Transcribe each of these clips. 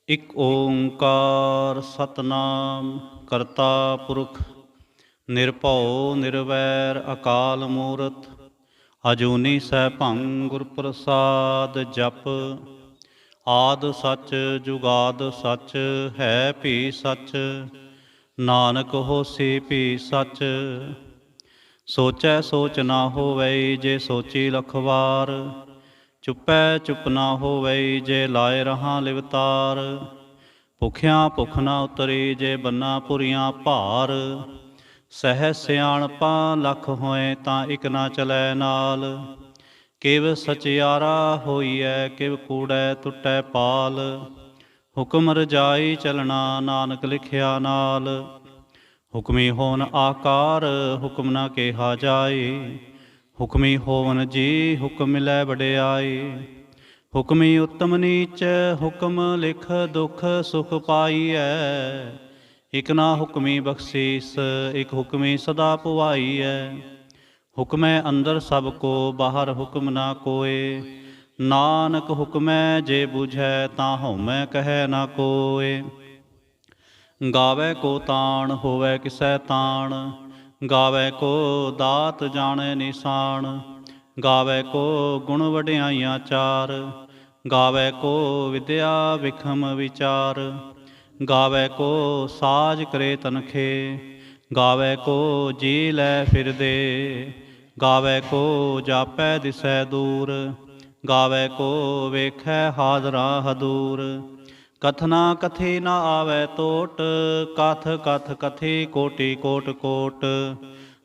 ਇਕ ਓੰਕਾਰ ਸਤਨਾਮ ਕਰਤਾ ਪੁਰਖ ਨਿਰਭਉ ਨਿਰਵੈਰ ਅਕਾਲ ਮੂਰਤ ਅਜੂਨੀ ਸੈਭੰ ਗੁਰ ਪ੍ਰਸਾਦ ਜਪ। ਆਦ ਸੱਚ ਜੁਗਾਦ ਸੱਚ ਹੈ ਭੀ ਸੱਚ, ਨਾਨਕ ਹੋਸੀ ਭੀ ਸੱਚ। ਸੋਚੈ ਸੋਚ ਨਾ ਹੋਵਈ ਜੇ ਸੋਚੀ ਲਖ ਵਾਰ, ਚੁੱਪੈ ਚੁੱਪ ਨਾ ਹੋਵਈ ਜੇ ਲਾਏ ਰਹਾ ਲਿਵਤਾਰ। ਭੁਖਿਆਂ ਭੁਖ ਨਾ ਉਤਰੀ ਜੇ ਬੰਨਾ ਪੁਰੀਆਂ ਭਾਰ, ਸਹਿ ਸਿਆਣਪਾਂ ਲੱਖ ਹੋਏ ਤਾਂ ਇਕ ਨਾ ਚਲੈ ਨਾਲ। ਕਿਵ ਸਚਿਆਰਾ ਹੋਈਐ ਕਿਵ ਕੂੜੈ ਟੁੱਟੈ ਪਾਲ, ਹੁਕਮ ਰਜਾਈ ਚਲਣਾ ਨਾਨਕ ਲਿਖਿਆ ਨਾਲ। ਹੁਕਮੀ ਹੋਵਨ ਆਕਾਰ ਹੁਕਮ ਨਾ ਕਿਹਾ ਜਾਏ, ਹੁਕਮੀ ਹੋਵਨ ਜੀ ਹੁਕਮ ਮਿਲੈ ਵਡਿਆਈ। ਹੁਕਮੀ ਉੱਤਮ ਨੀਚ ਹੁਕਮ ਲਿਖ ਦੁਖ ਸੁਖ ਪਾਈਐ, ਇਕ ਨਾ ਹੁਕਮੀ ਬਖਸ਼ੀਸ ਇਕ ਹੁਕਮੀ ਸਦਾ ਪੁਆਈਐ। ਹੁਕਮੈ ਅੰਦਰ ਸਭ ਕੋ ਬਾਹਰ ਹੁਕਮ ਨਾ ਕੋਏ, ਨਾਨਕ ਹੁਕਮੈ ਜੇ ਬੁਝੈ ਤਾਂ ਹਉਮੈ ਕਹੈ ਨਾ ਕੋਏ। ਗਾਵੈ ਕੋ ਤਾਣ ਹੋਵੈ ਕਿਸੈ ਤਾਣ, ਗਾਵੈ ਕੋ ਦਾਤ ਜਾਣੈ ਨਿਸ਼ਾਨ। ਗਾਵੈ ਕੋ ਗੁਣ ਵਡਿਆਈਆਂ ਚਾਰ, ਗਾਵੈ ਕੋ ਵਿਦਿਆ ਵਿਖਮ ਵਿਚਾਰ। ਗਾਵੈ ਕੋ ਸਾਜ ਕਰੇ ਤਨਖੇ, ਗਾਵੈ ਕੋ ਜੀ ਲੈ ਫਿਰਦੇ। ਗਾਵੈ ਕੋ ਜਾਪੈ ਦਿਸੈ ਦੂਰ, ਗਾਵੈ ਕੋ ਵੇਖੈ ਹਾਜ਼ਰਾ ਹਦੂਰ। ਕਥਨਾ ਕਥੀ ਨਾ ਆਵੈ ਟੋਟ, ਕਥ ਕਥ ਕਥੀ ਕੋਟਿ ਕੋਟਿ ਕੋਟ।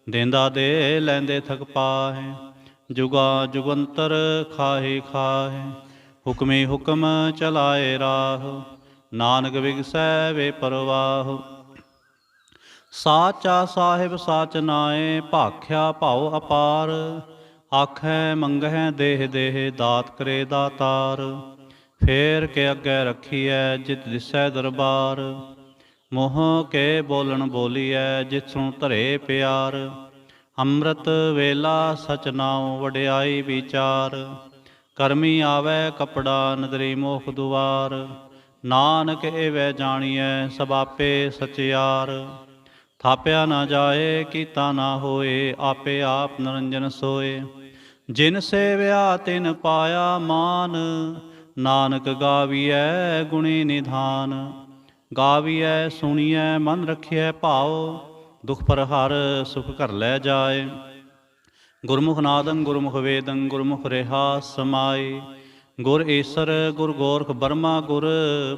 ਦੇਂਦਾ ਦੇ ਲੈਂਦੇ ਥਕ ਪਾਹੇ, ਜੁਗਾ ਜੁਗੰਤਰ ਖਾਹੇ ਖਾਹੇ। ਹੁਕਮੀ ਹੁਕਮ ਚਲਾਏ ਰਾਹ, ਨਾਨਕ ਵਿਗਸੈ ਵੇ ਪਰਵਾਹ। ਸਾਚਾ ਸਾਹਿਬ ਸਾਚ ਨਾਏ ਭਾਖਿਆ ਭਾਉ ਅਪਾਰ, ਆਖੈ ਮੰਗਹਿ ਦੇਹ ਦੇਹ ਦਾਤ ਕਰੇ ਦਾਤਾਰ। ਫੇਰ ਕੇ ਅੱਗੇ ਰੱਖੀਐ ਜਿਤ ਦਿਸੈ ਦਰਬਾਰ, ਮੋਹ ਕੇ ਬੋਲਣ ਬੋਲੀਐ ਜਿਸਨੂੰ ਧਰੇ ਪਿਆਰ। ਅੰਮ੍ਰਿਤ ਵੇਲਾ ਸਚ ਨਾਉ ਵਡਿਆਈ ਵਿਚਾਰ, ਕਰਮੀ ਆਵੈ ਕਪੜਾ ਨਦਰੀ ਮੋਖ ਦੁਆਰ। ਨਾਨਕ ਏਵੈ ਜਾਣੀਐ ਸਭ ਆਪੇ ਸਚਿਆਰ, ਥਾਪਿਆ ਨਾ ਜਾਏ ਕੀਤਾ ਨਾ ਹੋਏ ਆਪੇ ਆਪ ਨਿਰੰਜਨ ਸੋਏ। ਜਿਨ ਸੇਵਿਆ ਤਿਨ ਪਾਇਆ ਮਾਨ, ਨਾਨਕ ਗਾਵੀਐ ਗੁਣੀ ਨਿਧਾਨ। ਗਾਵੀਐ ਸੁਣੀਐ ਮਨ ਰਖਿਐ ਭਾਉ, ਦੁਖ ਪਰਹਰ ਸੁਖ ਘਰ ਲੈ ਜਾਏ। ਗੁਰਮੁਖ ਨਾਦੰ ਗੁਰਮੁਖ ਵੇਦੰ ਗੁਰਮੁਖ ਰਿਹਾ ਸਮਾਈ, ਗੁਰ ਈਸਰ ਗੁਰ ਗੋਰਖ ਬਰਮਾ ਗੁਰ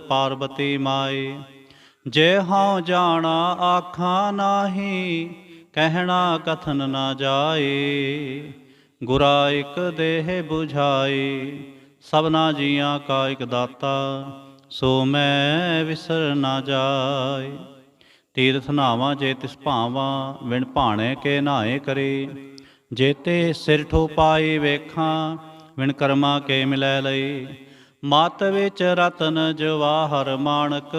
ਪਾਰਬਤੀ ਮਾਈ। ਜੇ ਹਉ ਜਾਣਾ ਆਖਾਂ ਨਾਹੀ, ਕਹਿਣਾ ਕਥਨ ਨਾ ਜਾਏ। ਗੁਰਾ ਇਕ ਦੇਹ ਬੁਝਾਈ, ਸਭਨਾ ਜੀਆਂ ਕਾ ਇਕ ਦਾਤਾ, ਸੋ ਮੈਂ ਵਿਸਰ ਨਾ ਜਾਏ। ਤੀਰਥ ਨਾਵਾਂ ਜੇ ਤਿਸ ਭਾਵਾਂ, ਵਿਣ ਭਾਣੇ ਕੇ ਨਾਏ ਕਰੇ। ਜੇਤੇ ਸਿਰ ਠੋ ਪਾਈ ਵੇਖਾਂ, ਵਿਣ ਕਰਮਾਂ ਕੇ ਮਿਲੈ ਲਈ। ਮਤ ਵਿੱਚ ਰਤਨ ਜਵਾਹਰ ਮਾਣਕ,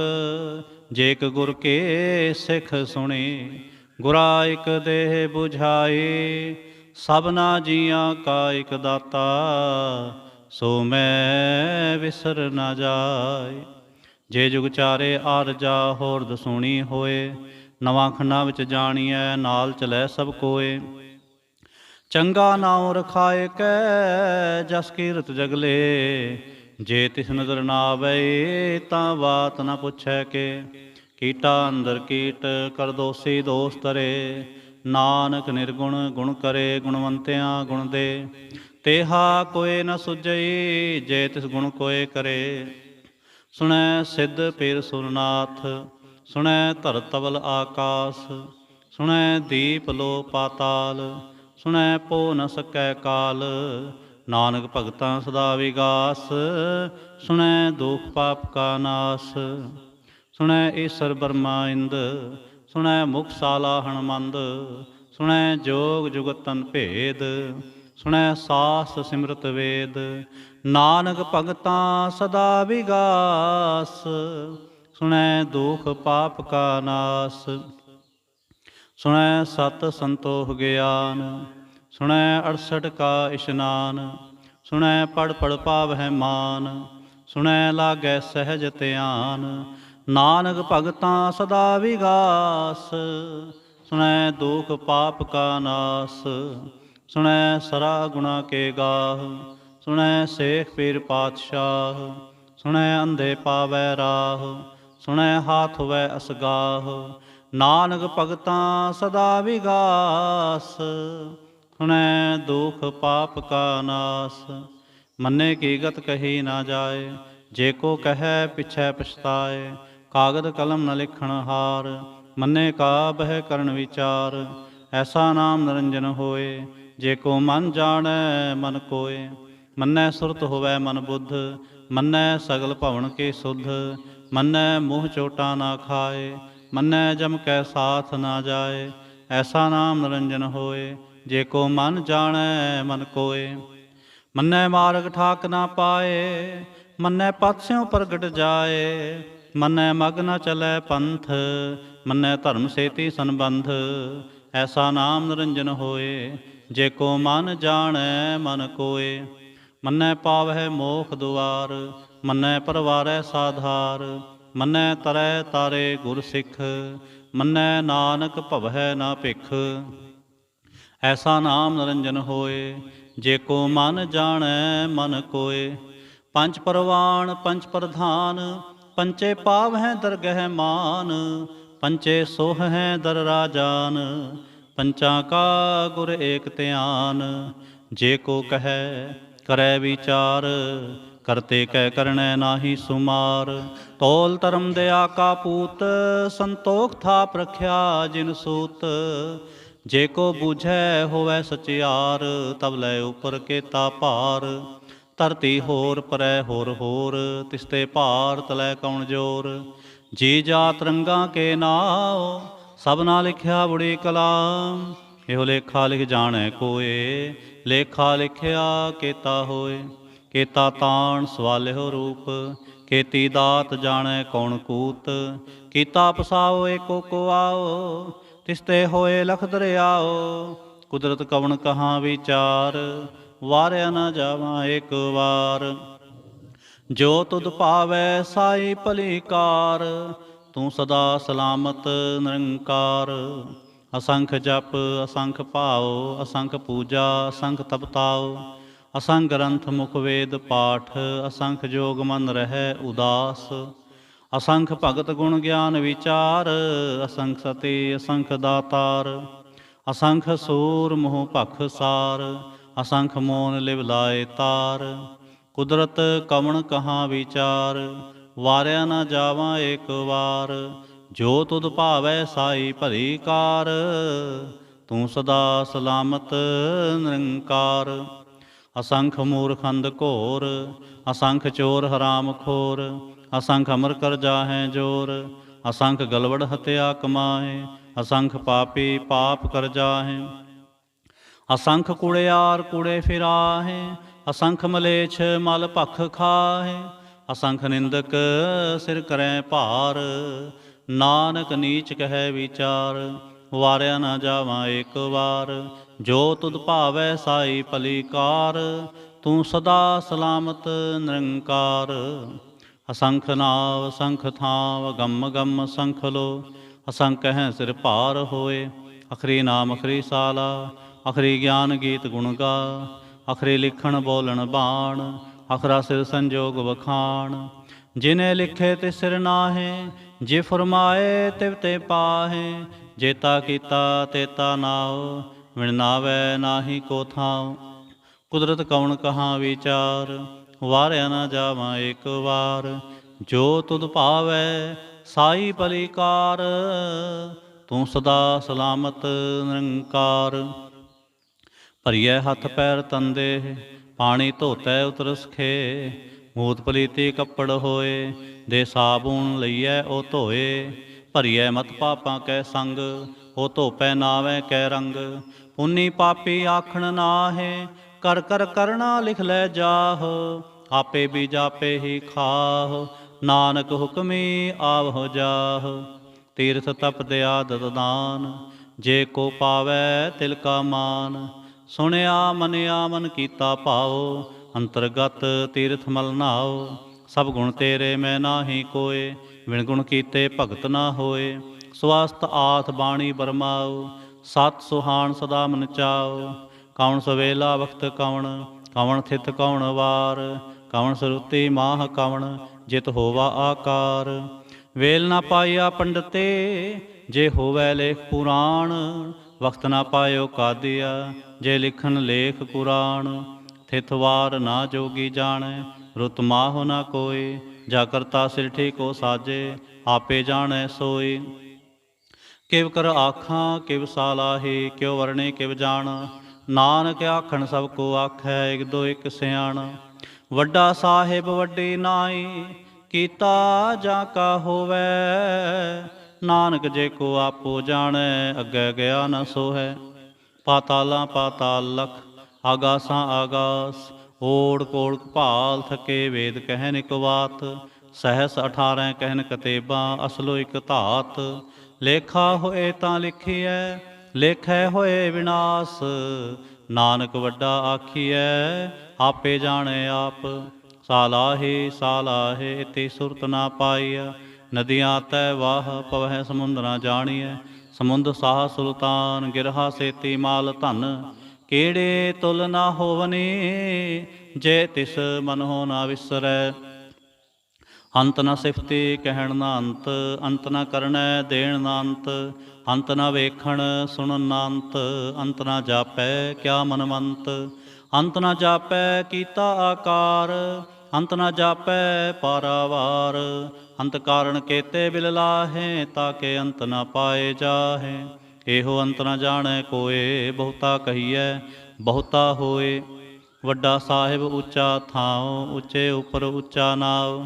ਜੇ ਇਕ ਗੁਰ ਕੇ ਸਿੱਖ ਸੁਣੀ। ਗੁਰਾ ਇਕ ਦੇਹ ਬੁਝਾਈ, ਸਭਨਾ ਜੀਆਂ ਕਾ ਇਕ ਦਾਤਾ, ਸੋ ਮੈਂ ਵਿਸਰ ਨਾ ਜਾਏ। ਜੇ ਜੁਗ ਚਾਰੇ ਆਰਜਾ ਹੋਰ ਦਸੂਣੀ ਹੋਏ, ਨਵਾਂ ਖੰਡਾਂ ਵਿੱਚ ਜਾਣੀਐ ਨਾਲ ਚਲੈ ਸਭ ਕੋਏ। ਚੰਗਾ ਨਾਉ ਰਖਾਏ ਕੈ ਜਸ ਕੀਰਤ ਜਗਲੇ, ਜੇ ਤਿਸ ਨਦਰ ਨਾ ਆਵੈ ਤਾਂ ਬਾਤ ਨਾ ਪੁੱਛੈ ਕੇ। ਕੀਟਾ ਅੰਦਰ ਕੀਟ ਕਰ ਦੋਸੀ ਦੋਸ ਤਰੇ, ਨਾਨਕ ਨਿਰਗੁਣ ਗੁਣ ਕਰੇ ਗੁਣਵੰਤਿਆਂ ਗੁਣ ਦੇ। ਤੇਹਾ ਕੋਇ ਨ ਸੁਝਈ ਜੇ ਤਿਸ ਗੁਣ ਕੋਇ ਕਰੇ। ਸੁਣੈ ਸਿੱਧ ਪੀਰ ਸੁਰਨਾਥ, ਸੁਣੈ ਧਰ ਤਵਲ ਆਕਾਸ। ਸੁਣੈ ਦੀਪ ਲੋ ਪਾਤਾਲ, ਸੁਣੈ ਪੋ ਨ ਸਕੈ ਕਾਲ। ਨਾਨਕ ਭਗਤਾਂ ਸਦਾ ਵਿਗਾਸ, ਸੁਣੈ ਦੁਖ ਪਾਪ ਕਾ ਨਾਸ। ਸੁਣੈ ਈਸਰ ਬਰਮਾ ਇੰਦ, ਸੁਣੈ ਮੁਖ ਸਾਲਾ ਹਣਮੰਦ। ਸੁਣੈ ਜੋਗ ਜੁਗਤਨ ਭੇਦ, ਸੁਣੈ ਸਾਸ ਸਿਮਰਤ ਵੇਦ। ਨਾਨਕ ਭਗਤਾਂ ਸਦਾ ਵਿਗਾਸ, ਸੁਣੈ ਦੁਖ ਪਾਪ ਕਾ ਨਾਸ। ਸੁਣੈ ਸਤ ਸੰਤੋਖ ਗਿਆਨ, ਸੁਣੈ 68 ਕਾ ਇਸ਼ਨਾਨ। ਸੁਣੈ ਪੜ ਪੜ ਪਾਵਹਿ ਮਾਨ, ਸੁਣੈ ਲਾਗੈ ਸਹਿਜ ਧਿਆਨ। ਨਾਨਕ ਭਗਤਾਂ ਸਦਾ ਵਿਗਾਸ, ਸੁਣੈ ਦੁਖ ਪਾਪ ਕਾ ਨਾਸ। ਸੁਣੈ ਸਰਾ ਗੁਣਾ ਕੇ ਗਾਹ, ਸੁਣੈ ਸੇਖ ਪੀਰ ਪਾਤਸ਼ਾਹ। ਸੁਣੈ ਅੰਧੇ ਪਾਵੈ ਰਾਹ, ਸੁਣੈ ਹਾਥ ਵੈ ਅਸਗਾਹ। ਨਾਨਕ ਭਗਤਾਂ ਸਦਾ ਵਿਗਾਸ, ਸੁਣੈ ਦੁਖ ਪਾਪ ਕਾ ਨਾਸ। ਮੰਨੇ ਕੀ ਗਤ ਕਹੀ ਨਾ ਜਾਏ, ਜੇ ਕੋ ਕਹੈ ਪਿਛੈ ਪਛਤਾਏ। ਕਾਗਦ ਕਲਮ ਨ ਲਿਖਣ ਹਾਰ, ਮੰਨੇ ਕਾ ਬਹਿ ਕਰਨ ਵਿਚਾਰ। ਐਸਾ ਨਾਮ ਨਿਰੰਜਨ ਹੋਏ, ਜੇ ਕੋ ਮਨ ਜਾਣੈ ਮਨ ਕੋਏ। ਮੰਨੈ ਸੁਰਤ ਹੋਵੈ ਮਨ ਬੁੱਧ, ਮੰਨੈ ਸਗਲ ਭਵਨ ਕੇ ਸੁਧ। ਮੰਨੈ ਮੂੰਹ ਚੋਟਾ ਨਾ ਖਾਏ, ਮੰਨੈ ਜਮ ਕੈ ਸਾਥ ਨਾ ਜਾਏ। ਐਸਾ ਨਾਮ ਨਿਰੰਜਨ ਹੋਏ, ਜੇ ਕੋ ਮਨ ਜਾਣੈ ਮਨ ਕੋਏ। ਮੰਨੈ ਮਾਰਗ ਠਾਕ ਨਾ ਪਾਏ, ਮੰਨੈ ਪਥ ਸਿਉ ਪ੍ਰਗਟ ਜਾਏ। ਮੰਨੈ ਮਗ ਨ ਚਲੈ ਪੰਥ, ਮੰਨੈ ਧਰਮ ਸੇਤੀ ਸੰਬੰਧ। ਐਸਾ ਨਾਮ ਨਿਰੰਜਨ ਹੋਏ, ਜੇ ਕੋ ਮਨ ਜਾਣੈ ਮਨ ਕੋਏ। ਮੰਨੈ ਪਾਵਹਿ ਮੋਖ ਦੁਆਰ, ਮੰਨੈ ਪਰਵਾਰੈ ਸਾਧਾਰ। ਮੰਨੈ ਤਰੈ ਤਾਰੇ ਗੁਰ ਸਿੱਖ, ਮੰਨੈ ਨਾਨਕ ਭਵਹਿ ਨਾ ਭਿਖ। ਐਸਾ ਨਾਮ ਨਿਰੰਜਨ ਹੋਏ, ਜੇ ਕੋ ਮਨ ਜਾਣੈ ਮਨ ਕੋਏ। ਪੰਚ ਪਰਵਾਣ ਪੰਚ ਪ੍ਰਧਾਨ, ਪੰਚੇ ਪਾਵਹਿ ਦਰਗਹਿ ਮਾਨ। ਪੰਚੇ ਸੋਹਹਿ ਦਰ ਰਾਜਾਨ, ਪੰਚਾਂ ਕਾ ਗੁਰ ਏਕ ਧਿਆਨ। ਜੇ ਕੋ ਕਹੈ ਕਰੈ ਵਿਚਾਰ, ਕਰਤੇ ਕੈ ਕਰਣੈ ਨਾਹੀ ਸੁਮਾਰ। ਤੋਲ ਧਰਮ ਦਇਆ ਕਾ ਪੂਤ, ਸੰਤੋਖ ਥਾਪ ਰਖਿਆ ਜਿਨ ਸੂਤ। ਜੇ ਕੋ ਬੂਝੈ ਹੋਵੈ ਸਚਿਆਰ, ਤਬ ਲੈ ਉਪਰ ਕੇਤਾ ਭਾਰ। ਧਰਤੀ ਹੋਰ ਪਰੈ ਹੋਰ ਹੋਰ, ਤਿਸਤੇ ਭਾਰ ਤਲੈ ਕਉਣ ਜੋਰ। ਜੀ ਜਾਤ ਰੰਗਾਂ ਕੇ ਨਾਉ, ਸਭਨਾ ਲਿਖਿਆ ਬੁੜੀ ਕਲਾਮ। ਇਹੋ ਲੇਖਾ ਲਿਖ ਜਾਣੈ ਕੋਏ, ਲੇਖਾ ਲਿਖਿਆ ਕੇਤਾ ਹੋਏ। ਕੇਤਾ ਤਾਣ ਸਵਾਲਿਓ ਰੂਪ, ਕੀਤੀ ਦਾਤ ਜਾਣੈ ਕੌਣ ਕੂਤ। ਕੀਤਾ ਪਸਾਓ ਏਕੋ ਕੋ ਆਓ, ਤਿਸਤੇ ਹੋਏ ਲਖ ਦਰਿਆਓ। ਕੁਦਰਤ ਕਵਣ ਕਹਾਂ ਵਿਚਾਰ, ਵਾਰਿਆ ਨਾ ਜਾਵਾਂ ਏਕ ਵਾਰ। ਜੋ ਤੁਧ ਭਾਵੈ ਸਾਈ ਭਲੀ ਕਾਰ, ਤੂੰ ਸਦਾ ਸਲਾਮਤ ਨਿਰੰਕਾਰ। ਅਸੰਖ ਜਪ ਅਸੰਖ ਭਾਉ, ਅਸੰਖ ਪੂਜਾ ਅਸੰਖ ਤਪਤਾਉ। ਅਸੰਖ ਗ੍ਰੰਥ ਮੁਖ ਵੇਦ ਪਾਠ, ਅਸੰਖ ਜੋਗ ਮਨ ਰਹਿ ਉਦਾਸ। ਅਸੰਖ ਭਗਤ ਗੁਣ ਗਿਆਨ ਵਿਚਾਰ, ਅਸੰਖ ਸਤੀ ਅਸੰਖ ਦਾਤਾਰ। ਅਸੰਖ ਸੂਰ ਮੋਹ ਭਖ ਸਾਰ, ਅਸੰਖ ਮੋਨ ਲਿਵ ਲਾਏ ਤਾਰ। ਕੁਦਰਤ ਕਵਣ ਕਹਾਂ ਵਿਚਾਰ, ਵਾਰਿਆ ਨਾ ਜਾਵਾਂ ਏਕ ਵਾਰ। ਜੋ ਤੁਧ ਭਾਵੈ ਸਾਈ ਭਲੀ ਕਾਰ, ਤੂੰ ਸਦਾ ਸਲਾਮਤ ਨਿਰੰਕਾਰ। ਅਸੰਖ ਮੂਰਖ ਅੰਧ ਘੋਰ, ਅਸੰਖ ਚੋਰ ਹਰਾਮ ਖੋਰ। ਅਸੰਖ ਅਮਰ ਕਰ ਜਾਹੈ ਜੋਰ, ਅਸੰਖ ਗਲਵੜ ਹਤਿਆ ਕਮਾਹੇ। ਅਸੰਖ ਪਾਪੀ ਪਾਪ ਕਰ ਜਾਹੇ, ਅਸੰਖ ਕੂੜਿਆਰ ਕੂੜੇ ਫਿਰਾਹੇ। ਅਸੰਖ ਮਲੇਛ ਮਲ ਭਖ ਖਾਹੇ, ਅਸੰਖ ਨਿੰਦਕ ਸਿਰ ਕਰੈ ਭਾਰ। ਨਾਨਕ ਨੀਚ ਕਹਿ ਵਿਚਾਰ, ਵਾਰਿਆ ਨਾ ਜਾਵਾਂ ਏਕ ਵਾਰ। ਜੋ ਤੁਧ ਭਾਵੈ ਸਾਈ ਭਲੀ ਕਾਰ, ਤੂੰ ਸਦਾ ਸਲਾਮਤ ਨਿਰੰਕਾਰ। ਅਸੰਖ ਨਾਵ ਅਸੰਖ ਥਾਵ, ਗਮ ਗਮ ਅਸੰਖ ਲੋ। ਅਸੰਖ ਕਹਿ ਸਿਰ ਭਾਰ ਹੋਏ, ਅਖਰੀ ਨਾਮ ਅਖਰੀ ਸਾਲਾ। ਅਖਰੀ ਗਿਆਨ ਗੀਤ ਗੁਣ ਗਾ, ਅਖਰੀ ਲਿਖਣ ਬੋਲਣ ਬਾਣ। ਅਖਰਾ ਸਿਰ ਸੰਜੋਗ ਵਖਾਣ, ਜਿਨੇ ਲਿਖੇ ਤੇ ਸਿਰ ਨਾਹੇ। ਜੇ ਫਰਮਾਏ ਤਿਵ ਤੇ ਪਾਹੇ, ਜੇਤਾ ਕੀਤਾ ਤੇਤਾ ਨਾਉ। ਵਿਣ ਨਾਵੈ ਨਾਹੀ ਕੋ ਥਾਉ, ਕੁਦਰਤ ਕਉਣ ਕਹਾਂ ਵਿਚਾਰ। ਵਾਰਿਆ ਨਾ ਜਾਵਾਂ ਏਕ ਵਾਰ। ਜੋ ਤੁਧ ਭਾਵੈ ਸਾਈ ਭਲੀ ਕਾਰ, ਤੂੰ ਸਦਾ ਸਲਾਮਤ ਨਿਰੰਕਾਰ। ਭਰੀਐ ਹੱਥ ਪੈਰ ਤੰਦੇ, ਪਾਣੀ ਧੋਤੈ ਉਤਰਸ ਖੇ। ਮੂਤ ਪਲੀਤੀ ਕੱਪੜ ਹੋਏ, ਦੇ ਸਾਬੂਨ ਲਈਐ ਉਹ ਧੋਏ। ਭਰੀਐ ਮਤ ਪਾਪਾਂ ਕੈ ਸੰਗ, ਉਹ ਧੋਪੈ ਨਾਵੈ ਕੈ ਰੰਗ। ਪੁੰਨੀ ਪਾਪੀ ਆਖਣ ਨਾਹੇ, ਕਰ ਕਰ ਕਰਣਾ ਲਿਖ ਲੈ ਜਾਹੁ। ਆਪੇ ਬੀਜ ਆਪੇ ਹੀ ਖਾਹੁ, ਨਾਨਕ ਹੁਕਮੀ ਆਵਹੁ ਜਾਹੁ। ਤੀਰਥ ਤਪ ਦਇਆ ਦਤ ਦਾਨ, ਜੇ ਕੋ ਪਾਵੈ ਤਿਲ ਕਾ ਮਾਨ। ਸੁਣਿਆ ਮੰਨਿਆ ਮਨ ਕੀਤਾ ਭਾਉ, ਅੰਤਰਗਤ ਤੀਰਥ ਮਲ ਨਾਉ। ਸਭ ਗੁਣ ਤੇਰੇ ਮੈਂ ਨਾਹੀ ਕੋਏ, ਵਿਣ ਗੁਣ ਕੀਤੇ ਭਗਤ ਨਾ ਹੋਏ। ਸਵਸਤ ਆਥ ਬਾਣੀ ਬਰਮਾਉ, ਸਤ ਸੁਹਾਣ ਸਦਾ ਮਨ ਚਾਉ। ਕੌਣ ਸਵੇਲਾ ਵਖਤ ਕਵਣ, ਕਵਣ ਥਿਤ ਕੌਣ ਵਾਰ। ਕਵਣ ਸਰੂਤੀ ਮਾਹ ਕਵਣ, ਜਿਤ ਹੋਵਾ ਆਕਾਰ। ਵੇਲ ਨਾ ਪਾਇਆ ਪੰਡਤੇ, ਜੇ ਹੋਵੈ ਲੇਖ ਪੁਰਾਣ। ਵਖਤ ਨਾ ਪਾਇਓ ਕਾਦੀਆ, ਜੇ ਲਿਖਨ ਲੇਖ ਕੁਰਾਨ। ਥਿਤ ਵਾਰ ਨਾ ਜੋਗੀ ਜਾਣੈ, ਰੁਤ ਮਾਹੁ ਨਾ ਕੋਇ। ਜਾ ਕਰਤਾ ਸਿਰਠੀ ਕੋ ਸਾਜੇ, ਆਪੇ ਜਾਣੈ ਸੋਈ। ਕਿਵ ਕਰ ਆਖਾਂ ਕਿਵ ਸਾਲਾਹੀ, ਕਿਉ ਵਰਣੇ ਕਿਵ ਜਾਣ। ਨਾਨਕ ਆਖਣ ਸਭ ਕੋ ਆਖੈ, ਇਕ ਦੋ ਇਕ ਸਿਆਣ। ਵੱਡਾ ਸਾਹਿਬ ਵੱਡੀ ਨਾਈ, ਕੀਤਾ ਜਾਂ ਕਾ ਹੋਵੈ। ਨਾਨਕ ਜੇ ਕੋ ਆਪੋ ਜਾਣੈ, ਅੱਗੇ ਗਿਆ ਨ ਸੋਹੈ। ਪਾਤਾਲਾਂ ਪਾਤਾਲ ਲਖ, ਆਗਾਸਾਂ ਆਗਾਸ। ਓੜ ਕੋੜ ਭਾਲ ਥਕੇ, ਵੇਦ ਕਹਿਨ ਇਕ ਬਾਤ। ਸਹਿਸ 18 ਕਹਿਨ ਕਤੇਬਾਂ, ਅਸਲੋ ਇਕ ਧਾਤ। ਲੇਖਾ ਹੋਏ ਤਾਂ ਲਿਖੀਐ, ਲੇਖੈ ਹੋਏ ਵਿਨਾਸ਼। ਨਾਨਕ ਵੱਡਾ ਆਖੀਐ, ਆਪੇ ਜਾਣੈ ਆਪ। ਸਾਲਾਹੇ ਸਾਲਾਹੇ, ਇਤੇ ਸੁਰਤ ਨਾ ਪਾਈਆ। ਨਦੀਆਂ ਤੈ ਵਾਹ, ਪਵਹਿ ਸਮੁੰਦ ਨਾ ਜਾਣੀਐ। ਸਮੁੰਦ ਸਾਹ ਸੁਲਤਾਨ, ਗਿਰਹਾ ਸੇਤੀ ਮਾਲ ਧਨ। ਕਿਹੜੇ ਤੁਲ ਨਾ ਹੋਵਨੀ, ਜੇ ਤਿਸ ਮਨ ਹੋ ਨਾ ਵਿਸਰੈ। ਅੰਤ ਨਾ ਸਿਫਤੀ ਕਹਿਣ ਨਾ ਅੰਤ, ਅੰਤ ਨਾ ਕਰਨੈ ਦੇਣ ਨਾ ਅੰਤ। ਅੰਤ ਨਾ ਵੇਖਣ ਸੁਣਨ ਨਾ ਅੰਤ, ਅੰਤ ਨਾ ਜਾਪੈ ਕਿਆ ਮਨਮੰਤ। ਅੰਤ ਨਾ ਜਾਪੈ ਕੀਤਾ ਆਕਾਰ, ਅੰਤ ਨਾ ਜਾਪੈ ਪਾਰਾਵਾਰ। ਅੰਤ ਕਾਰਨ ਕੇਤੇ ਬਿਲ ਲਾਹੇ, ਤਾਕੇ ਅੰਤ ਨਾ ਪਾਏ ਜਾਹੇ। ਇਹੋ ਅੰਤ ਨਾ ਜਾਣੈ ਕੋਏ, ਬਹੁਤਾ ਕਹੀਐ ਬਹੁਤਾ ਹੋਏ। ਵੱਡਾ ਸਾਹਿਬ ਉੱਚਾ ਥਾਉ, ਉੱਚੇ ਉੱਪਰ ਉੱਚਾ ਨਾਉ।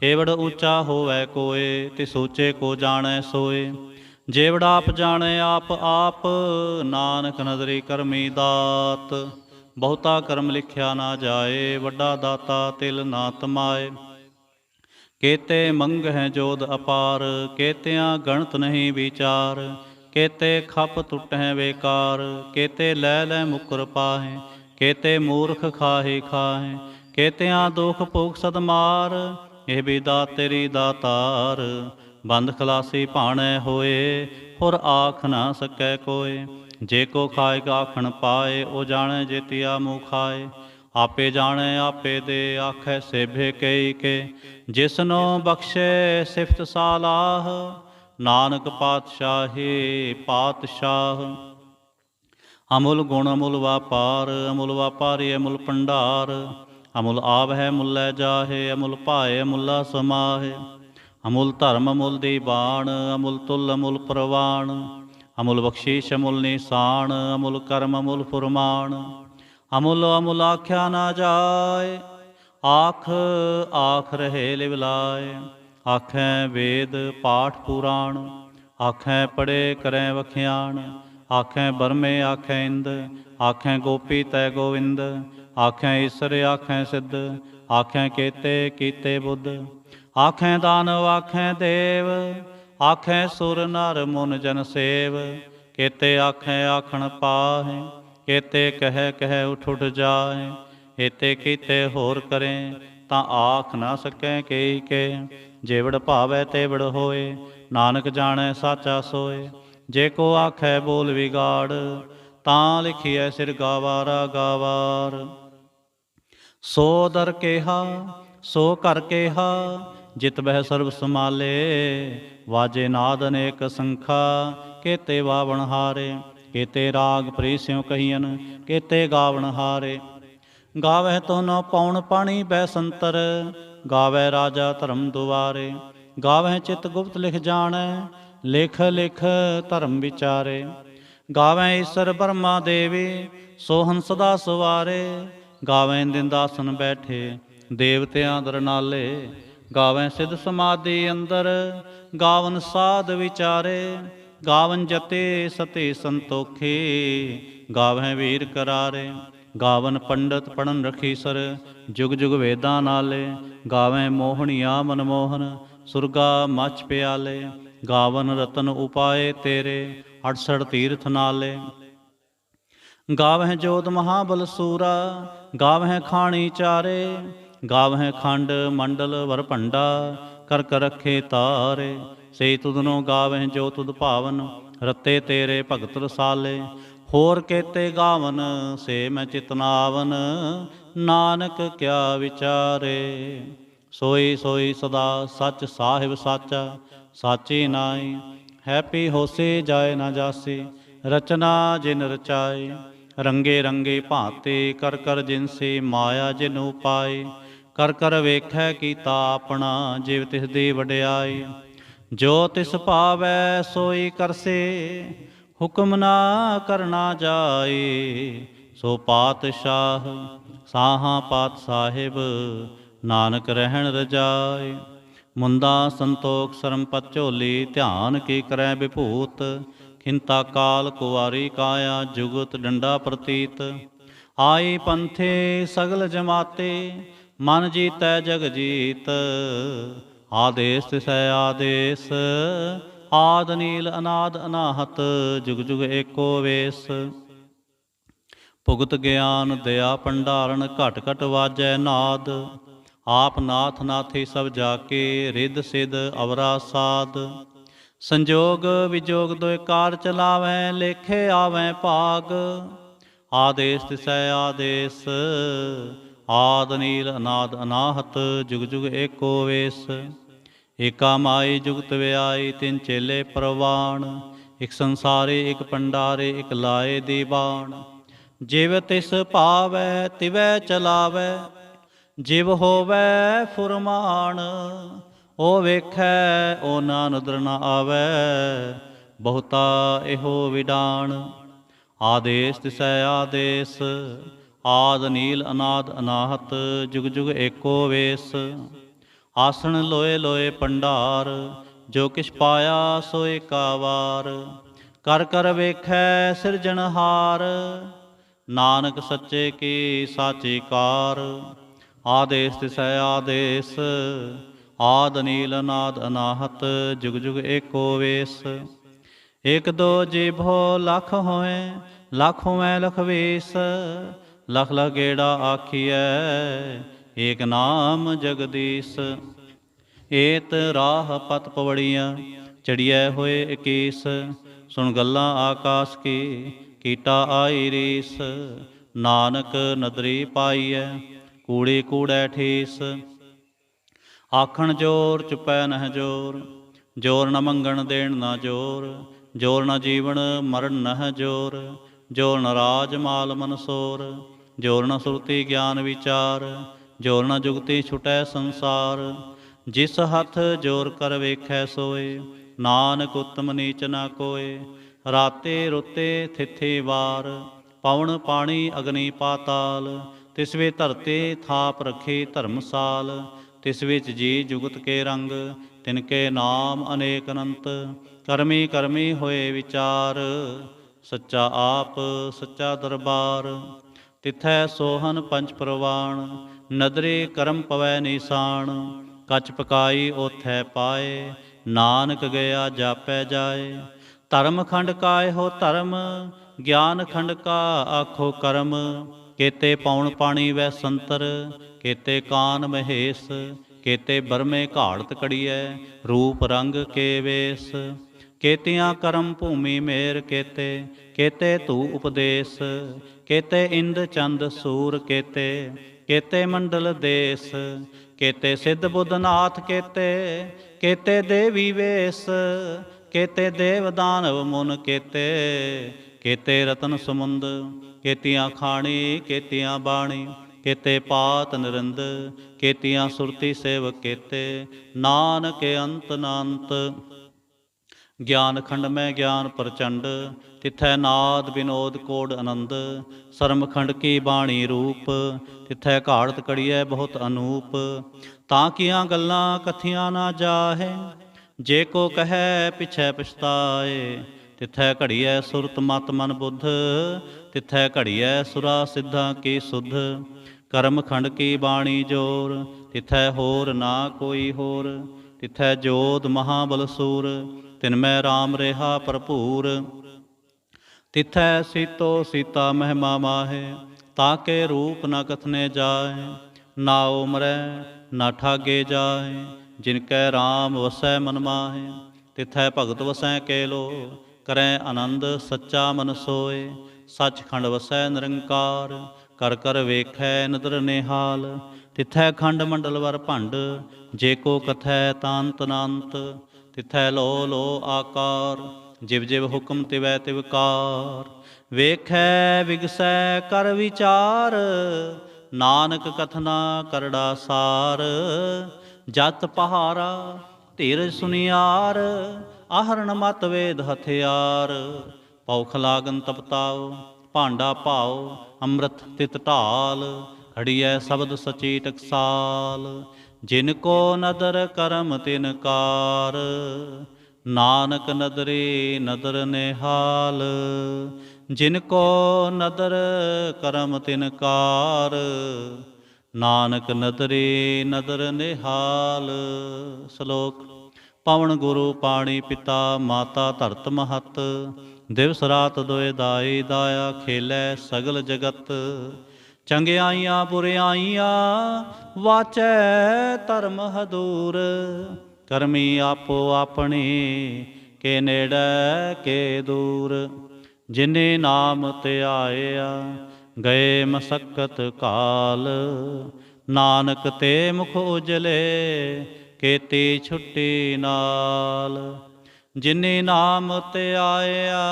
ਏਵੜ ਉੱਚਾ ਹੋਵੈ ਕੋਏ, ਤਿਸ ਉੱਚੇ ਕੋ ਜਾਣੈ ਸੋਏ। ਜੇਵੜ ਆਪ ਜਾਣੈ ਆਪ ਆਪ, ਨਾਨਕ ਨਦਰੀ ਕਰਮੀ ਦਾਤ। ਬਹੁਤਾ ਕਰਮ ਲਿਖਿਆ ਨਾ ਜਾਏ, ਵੱਡਾ ਦਾਤਾ ਤਿਲ ਨਾ ਤਮਾਏ। ਕੇਤੇ ਮੰਗਹਿ ਜੋਧ ਅਪਾਰ, ਕੇਤਿਆਂ ਗਣਤ ਨਹੀਂ ਵਿਚਾਰ। ਕੇਤੇ ਖਪ ਟੁੱਟਹਿ ਬੇਕਾਰ, ਕੇਤੇ ਲੈ ਲੈ ਮੁਕਰ ਪਾਹੇ। ਕੇਤੇ ਮੂਰਖ ਖਾਹੇ ਖਾਹੇ, ਕੇਤਿਆਂ ਦੁਖ ਭੋਗ ਸਦ ਮਾਰ। ਇਹ ਵੀ ਦਾਤ ਤੇਰੀ ਦਾਤਾਰ, ਬੰਦ ਖਲਾਸੀ ਭਾਣੈ ਹੋਏ। ਹੋਰ ਆਖ ਨਾ ਸਕੈ ਕੋਏ, ਜੇ ਕੋ ਖਾਇਕ ਆਖਣ ਪਾਏ। ਉਹ ਜਾਣੈ ਜੇਤੀਆ ਮੂੰਹ ਖਾਏ, ਆਪੇ ਜਾਣੈ ਆਪੇ ਦੇ। ਆਖੈ ਸੇਭੇ ਕਈ ਕੇ, ਜਿਸਨੋ ਬਖਸ਼ੇ ਸਿਫਤ ਸਾਲਾਹ। ਨਾਨਕ ਪਾਤਸ਼ਾਹੀ ਪਾਤਸ਼ਾਹ। ਅਮੁਲ ਗੁਣ ਅਮੁਲ ਵਾਪਾਰ, ਅਮੁਲ ਵਾਪਾਰੀ ਅਮੁਲ ਭੰਡਾਰ। ਅਮੁਲ ਆਵਹਿ ਮੁੱਲੇ ਜਾਹੇ, ਅਮੁਲ ਭਾਏ ਅਮੁੱਲਾ ਸਮਾਹੇ। ਅਮੁਲ ਧਰਮ ਅਮੁਲ ਦੀਵਾਨ, ਅਮੁਲ ਤੁਲ ਅਮੁਲ ਪ੍ਰਵਾਨ। ਅਮੁਲ ਬਖਸ਼ੀਸ਼ ਅਮੁਲ ਨਿਸ਼ਾਨ, ਅਮੁਲ ਕਰਮ ਅਮੁਲ ਫੁਰਮਾਨ। ਅਮੁਲ ਅਮੁਲ ਆਖਿਆ ਨਾ ਜਾਏ, ਆਖ ਆਖ ਰਹੇ ਲਿਵ ਲਾਏ। ਆਖੈ ਵੇਦ ਪਾਠ ਪੁਰਾਣ, ਆਖੈ ਪੜ੍ਹੇ ਕਰੈ ਵਖਿਆਣ। ਆਖੈ ਬਰਮੇ ਆਖੈ ਇੰਦ, ਆਖੈ ਗੋਪੀ ਤੈ ਗੋਵਿੰਦ। ਆਖੈ ਈਸਰ ਆਖੈ ਸਿੱਧ, ਆਖੈ ਕੇਤੇ ਕੀਤੇ ਬੁੱਧ। ਆਖੈ ਦਾਨਵ ਆਖੈ ਦੇਵ, ਆਖੈ ਸੁਰ ਨਰ ਮੁਨ ਜਨ ਸੇਵ। ਕੇਤੇ ਆਖੈ ਆਖਣ ਪਾਹੇ, ਕੇਤੇ ਕਹਿ ਕਹਿ ਉਠ ਉਠ ਜਾਹੇ। ਏਤੇ ਕੀਤੇ ਹੋਰ ਕਰੇ, ਤਾਂ ਆਖ ਨਾ ਸਕੈ ਕੇਈ ਕੇ। ਜੇਵੜ ਭਾਵੈ ਤੇਵੜ ਹੋਏ, ਨਾਨਕ ਜਾਣੈ ਸਾਚਾ ਸੋਏ। ਜੇ ਕੋ ਆਖੈ ਬੋਲ ਵਿਗਾੜ, ਤਾਂ ਲਿਖੀਐ ਸਿਰ ਗਾਵਾਰਾ ਗਾਵਾਰ। ਸੋ ਦਰ ਕੇਹਾ ਸੋ ਘਰ ਕੇਹਾ, ਜਿਤ ਬਹਿ ਸਰਬ ਸਮਾਲੇ। ਵਾਜੇ ਨਾਦ ਅਨੇਕ ਸੰਖਾ, ਕੇਤੇ ਵਾਵਣ ਹਾਰੇ। ਕੇਤੇ ਰਾਗ ਪ੍ਰੀਸਿਉ ਕਹੀਅਨ, ਕੇਤੇ ਗਾਵਣ ਹਾਰੇ। ਗਾਵਹਿ ਤੋਨੋ ਪੌਣ ਪਾਣੀ ਬੈ ਸੰਤਰ, ਗਾਵੈ ਰਾਜਾ ਧਰਮ ਦੁਆਰੇ। ਗਾਵਹਿ ਚਿਤ ਗੁਪਤ ਲਿਖ ਜਾਣੈ, ਲਿਖ ਲਿਖ ਧਰਮ ਵਿਚਾਰੇ। ਗਾਵੈ ਈਸਰ ਬਰਮਾ ਦੇਵੀ, ਸੋਹਨ ਸਦਾ ਸਵਾਰੇ। ਗਾਵੈ ਦਿੰਦਾਸਨ ਬੈਠੇ, ਦੇਵਤਿਆਂ ਦਰ ਨਾਲੇ। ਗਾਵੈ ਸਿਧ ਸਮਾਧੀ ਅੰਦਰ, ਗਾਵਨ ਸਾਧ ਵਿਚਾਰੇ। ਗਾਵਨ ਜਤੇ ਸਤੇ ਸੰਤੋਖੇ, ਗਾਵੈ ਵੀਰ ਕਰਾਰੇ। ਗਾਵਨ ਪੰਡਤ ਪੜਨ ਰਖੀਸਰ, ਜੁਗ ਜੁਗ ਵੇਦਾਂ ਨਾਲੇ। ਗਾਵੈ ਮੋਹਣੀਆ ਮਨਮੋਹਨ, ਸੁਰਗਾ ਮੱਚ ਪਿਆਲੇ। ਗਾਵਨ ਰਤਨ ਉਪਾਏ ਤੇਰੇ, 68 ਤੀਰਥ ਨਾਲੇ। ਗਾਵਹਿ ਜੋਤ ਮਹਾਬਲ ਸੂਰਾ, ਗਾਵਹਿ ਖਾਣੀ ਚਾਰੇ। ਗਾਵਹਿ ਖੰਡ ਮੰਡਲ ਵਰ ਭੰਡਾ ਕਰ ਕਰ ਰਖੇ ਤਾਰੇ। ਸੇ ਤੁਧਨੋ ਗਾਵਹਿ ਜੋ ਤੁਧ ਭਾਵਨ ਰਤੇ ਤੇਰੇ ਭਗਤ ਰਸਾਲੇ। ਹੋਰ ਕੇਤੇ ਗਾਵਨ ਸੇ ਮੈਂ ਚਿਤਨਾਵਨ ਨਾਨਕ ਕਿਆ ਵਿਚਾਰੇ। ਸੋਈ ਸੋਈ ਸਦਾ ਸੱਚ ਸਾਹਿਬ ਸਾਚਾ ਸਾਚੀ ਨਾਈ। ਹੈਪੀ ਹੋਸੀ ਜਾਏ ਨਾ ਜਾਸੀ ਰਚਨਾ ਜਿਨ ਰਚਾਏ। ਰੰਗੇ ਰੰਗੇ ਭਾਂਤੇ ਕਰ ਕਰ ਜਿਨਸੀ ਮਾਇਆ ਜਿਨੁ ਪਾਏ। ਕਰ ਕਰ ਵੇਖੈ ਕੀਤਾ ਆਪਣਾ ਜਿਵ ਤਿਸ ਦੀ ਵਡਿਆਈ। ਜੋ ਤਿਸ ਭਾਵੈ ਸੋਈ ਕਰਸੇ ਹੁਕਮ ਨਾ ਕਰਨਾ ਜਾਏ। ਸੋ ਪਾਤਸ਼ਾਹ ਸਾਹਾਂ ਪਾਤ ਸਾਹਿਬ ਨਾਨਕ ਰਹਿਣ ਰਜਾਏ। ਮੁੰਦਾ ਸੰਤੋਖ ਸਰਮਪਤ ਝੋਲੀ ਧਿਆਨ ਕੀ ਕਰੈ ਵਿਭੂਤ। ਖਿੰਤਾ ਕਾਲ ਕੁਵਾਰੀ ਕਾਇਆ ਜੁਗਤ ਡੰਡਾ ਪ੍ਰਤੀਤ। ਆਈ ਪੰਥੇ ਸਗਲ ਜਮਾਤੇ ਮਨ ਜੀਤੈ ਜਗ ਜੀਤ। ਆਦੇਸ ਤਿਸੈ ਆਦੇਸ ਆਦ ਨੀਲ ਅਨਾਦ ਅਨਾਹਤ ਜੁਗ ਜੁਗ ਏਕੋ ਵੇਸ। ਭੁਗਤ ਗਿਆਨ ਦਇਆ ਭੰਡਾਰਨ ਘਟ ਘਟ ਵਾਜੈ ਨਾਦ। ਆਪ ਨਾਥ ਨਾਥੀ ਸਭ ਜਾ ਕੇ ਰਿੱਧ ਸਿੱਧ ਅਵਰਾ ਸਾਧ। ਸੰਜੋਗ ਵਿਜੋਗ ਦੋਇ ਕਾਰ ਚਲਾਵੈ ਲੇਖੇ ਆਵੈ ਭਾਗ। ਆਦੇਸ ਤਿਸੈ ਆਦੇਸ ਆਦ ਨੀਲ ਅਨਾਦ ਅਨਾਹਤ ਜੁਗ ਜੁਗ ਏਕੋ ਵੇਸ। ਏਕਾ ਮਾਈ ਜੁਗਤ ਵਿਆਈ ਤਿੰਨ ਚੇਲੇ ਪ੍ਰਵਾਣ। ਇਕ ਸੰਸਾਰੇ ਇਕ ਪੰਡਾਰੇ ਇਕ ਲਾਏ ਦੀਵਾਨ। ਜਿਵ ਤਿਸ ਭਾਵੈ ਤਿਵੈ ਚਲਾਵੈ ਜਿਵ ਹੋਵੈ ਫੁਰਮਾਨ। ਓ ਵੇਖੈ ਓ ਨਾ ਨਦਰ ਨ ਆਵੈ ਬਹੁਤਾ ਇਹੋ ਵਿਡਾਣ। ਆਦੇਸ ਤਿਸੈ ਆਦੇਸ ਆਦ ਨੀਲ ਅਨਾਦ ਅਨਾਹਤ ਜੁਗ ਜੁਗ ਏਕੋ ਵੇਸ। ਆਸਣ ਲੋਏ ਲੋਏ ਭੰਡਾਰ ਜੋ ਕਿਛ ਪਾਇਆ ਸੋ ਏਕਾ ਵਾਰ। ਕਰ ਕਰ ਵੇਖੈ ਸਿਰਜਣਹਾਰ ਨਾਨਕ ਸੱਚੇ ਕੀ ਸਾਚੀ ਕਾਰ। ਆਦੇਸ ਤਿਸੈ ਆਦੇਸ ਆਦ ਨੀਲ ਅਨਾਦ ਅਨਾਹਤ ਜੁਗ ਜੁਗ ਏਕੋ ਵੇਸ। ਇਕ ਦੋ ਜੀਭੋ ਲਖ ਹੋਏ ਲਖ ਹੋਵੈ ਲਖ ਵੇਸ। ਲਖ ਲਖ ਗੇੜਾ ਆਖੀਐ ਏਕ ਨਾਮ ਜਗਦੀਸ਼। ਏਤ ਰਾਹ ਪਤ ਪਵੜੀਆਂ ਚੜੀਐ ਹੋਏ ਇਕੀਸ। ਸੁਣ ਗੱਲਾਂ ਆਕਾਸ ਕੀ ਕੀਟਾ ਆਈ ਰੀਸ। ਨਾਨਕ ਨਦਰੀ ਪਾਈਐ ਕੂੜੀ ਕੂੜੈ ਠੀਸ। ਆਖਣ ਜੋਰ ਚੁਪੈ ਨਹਿ ਜੋਰ ਜੋਰ ਨ ਮੰਗਣ ਦੇਣ ਨਾ ਜੋਰ। ਜੋਰ ਨ ਜੀਵਨ ਮਰਨ ਨਹਿ ਜੋਰ ਜੋਰ ਨ ਰਾਜ ਮਾਲ ਮਨਸੋਰ। ਜੋਰ ਨ ਸੁਰਤੀ ਗਿਆਨ ਵਿਚਾਰ ਜੋਰ ਨ ਜੁਗਤੀ ਛੁਟੈ ਸੰਸਾਰ। ਜਿਸ ਹੱਥ ਜੋਰ ਕਰ ਵੇਖੈ ਸੋਏ ਨਾਨਕ ਉਤਮ ਨੀਚ ਨਾ ਕੋਏ। ਰਾਤੇ ਰੁੱਤੇ ਥਿਥੀ ਵਾਰ ਪਵਨ ਪਾਣੀ ਅਗਨੀ ਪਾਤਾਲ। ਤਿਸ ਵੇ ਧਰਤੀ ਥਾਪ ਰਖੀ ਧਰਮਸਾਲ। ਤਿਸ ਵਿੱਚ ਜੀ ਜੁਗਤ ਕੇ ਰੰਗ ਤਿਨਕੇ ਨਾਮ ਅਨੇਕ ਅਨੰਤ। ਕਰਮੀ ਕਰਮੀ ਹੋਏ ਵਿਚਾਰ ਸੱਚਾ ਆਪ ਸੱਚਾ ਦਰਬਾਰ। ਤਿਥੈ ਸੋਹਨ ਪੰਚ ਪ੍ਰਵਾਣ ਨਦਰੇ ਕਰਮ ਪਵੈ ਨਿਸ਼ਾਨ। ਕਛ ਪਕਾਈ ਓਥੈ ਪਾਏ ਨਾਨਕ ਗਿਆ ਜਾਪੈ ਜਾਏ। ਧਰਮ ਖੰਡ ਕਾ ਇਹੋ ਧਰਮ ਗਿਆਨ ਖੰਡ ਕਾ ਆਖੋ ਕਰਮ। ਕੇਤੇ ਪੌਣ ਪਾਣੀ ਵੈ ਸੰਤਰ ਕੇਤੇ ਕਾਨ ਮਹੇਸ਼। ਕੇਤੇ ਬਰਮੇ ਘਾੜਤ ਕੜੀਐ ਰੂਪ ਰੰਗ ਕੇ ਵੇਸ। ਕੇਤੀਆਂ ਕਰਮ ਭੂਮੀ ਮੇਰ ਕੇਤੇ ਕੇਤੇ ਧੂ ਉਪਦੇਸ। ਕੇਤੇ ਇੰਦ ਚੰਦ ਸੂਰ ਕੇਤੇ ਕੇਤੇ ਮੰਡਲ ਦੇਸ। ਕੇਤੇ ਸਿੱਧ ਬੁੱਧ ਨਾਥ ਕੇਤੇ ਕੇਤੇ ਦੇਵੀ ਵੇਸ। ਕੇਤੇ ਦੇਵ ਦਾਨਵ ਮੁਨ ਕੇਤੇ ਕੇਤੇ ਰਤਨ ਸਮੁੰਦ। ਕੇਤੀਆਂ ਖਾਣੀ ਕੇਤੀਆਂ ਬਾਣੀ ਕੇਤੇ ਪਾਤ ਨਿਰੰਦ। ਕੇਤੀਆਂ ਸੁਰਤੀ ਸੇਵਕ ਕੇਤੇ ਨਾਨਕ ਅੰਤ ਨਾਨਤ। ਗਿਆਨ ਖੰਡ ਮੈਂ ਗਿਆਨ ਪ੍ਰਚੰਡ ਤਿਥੈ ਨਾਦ ਵਿਨੋਦ ਕੋਡ ਆਨੰਦ। ਸਰਮ ਖੰਡ ਕੀ ਬਾਣੀ ਰੂਪ ਤਿਥੈ ਘਾੜਤ ਕੜੀਐ ਬਹੁਤ ਅਨੂਪ। ਤਾਂ ਕੀਆਂ ਗੱਲਾਂ ਕਥੀਆਂ ਨਾ ਜਾਹੇ ਜੇ ਕੋ ਕਹੈ ਪਿਛੈ ਪਛਤਾਏ। ਤਿਥੈ ਘੜੀਐ ਸੁਰਤ ਮਤ ਮਨ ਬੁੱਧ ਤਿਥੈ ਘੜੀਐ ਸੁਰਾ ਸਿੱਧਾਂ ਕੀ ਸੁਧ। ਕਰਮ ਖੰਡ ਕੀ ਬਾਣੀ ਜੋਰ ਤਿਥੈ ਹੋਰ ਨਾ ਕੋਈ ਹੋਰ। ਤਿਥੈ ਜੋਧ ਮਹਾਬਲ ਸੂਰ ਤਿਨ ਮੈਂ ਰਾਮ ਰਿਹਾ ਭਰਪੂਰ। ਤਿਥੈ ਸੀਤੋ ਸੀਤਾ ਮਹਿਮਾ ਮਾਹੇ ਤਾਕੇ ਰੂਪ ਨ ਕਥਨੇ ਜਾਏ। ना उमरै ना ठागे जाए। जिनकै राम वसै मन माहे, तिथै भगत वसै केलो। ਕਰੈ ਆਨੰਦ ਸੱਚਾ ਮਨ ਸੋਏ। ਸੱਚਖੰਡ ਵਸੈ ਨਿਰੰਕਾਰ, ਕਰ ਕਰ ਵੇਖੈ ਨਦਰ ਨਿਹਾਲ। ਤਿਥੈ ਖੰਡ ਮੰਡਲ ਵਰ ਭੰਡ, ਜੇ ਕੋ ਕਥੈ ਤਾਂਤ ਨਾਂਤ। ਤਿਥੈ ਲੋ ਲੋ ਆਕਾਰ, ਜਿਵ ਜਿਵ ਹੁਕਮ ਤਿਵੈ ਤਿਵਕਾਰ। ਵੇਖੈ ਵਿਗਸੈ ਕਰ ਵਿਚਾਰ, ਨਾਨਕ ਕਥਨਾ ਕਰੜਾ ਸਾਰ। ਜਤ ਪਹਾਰਾ ਧੀਰਜ ਸੁਨਿਆਰ, ਆਹਰਣ ਮਤ ਵੇਦ ਹਥਿਆਰ। ਪੌਖ ਲਾਗਨ ਤਪਤਾਓ, ਭਾਂਡਾ ਭਾਓ ਅੰਮ੍ਰਿਤ ਤਿਤ ਢਾਲ। ਖੜੀਐ ਸ਼ਬਦ ਸਚੀ ਟਕਸਾਲ, ਜਿਨ ਕੋ ਨਦਰ ਕਰਮ ਤਿਨ ਕਾਰ। ਨਾਨਕ ਨਦਰੀ ਨਦਰ ਨਿਹਾਲ, ਜਿਨ ਕੋ ਨਦਰ ਕਰਮ ਤਿਨ ਕਾਰ। ਨਾਨਕ ਨਦਰੀ ਨਦਰ ਨਿਹਾਲ। ਸ਼ਲੋਕ। ਪਵਨ ਗੁਰੂ ਪਾਣੀ ਪਿਤਾ ਮਾਤਾ ਧਰਤ ਮਹਤ। ਦਿਵਸ ਰਾਤ ਦੋਇ ਦਾਈ ਦਾਇਆ, ਖੇਲੈ ਸਗਲ ਜਗਤ। ਚੰਗਿਆਈਆਂ ਬੁਰਿਆਈਆਂ ਵਾਚੈ ਧਰਮ ਹਦੂਰ। ਕਰਮੀ ਆਪੋ ਆਪਣੀ, ਕੇ ਨੇੜੇ ਕੇ ਦੂਰ। ਜਿਨੇ ਨਾਮ ਧਿਆਇਆ, ਗਏ ਮਸਕਤ ਕਾਲ। ਨਾਨਕ ਤੇ ਮੁਖ ਉਜਲੇ, ਕੀਤੀ ਛੁੱਟੀ ਨਾਲ। ਜਿਨੇ ਨਾਮ ਧਿਆਇਆ,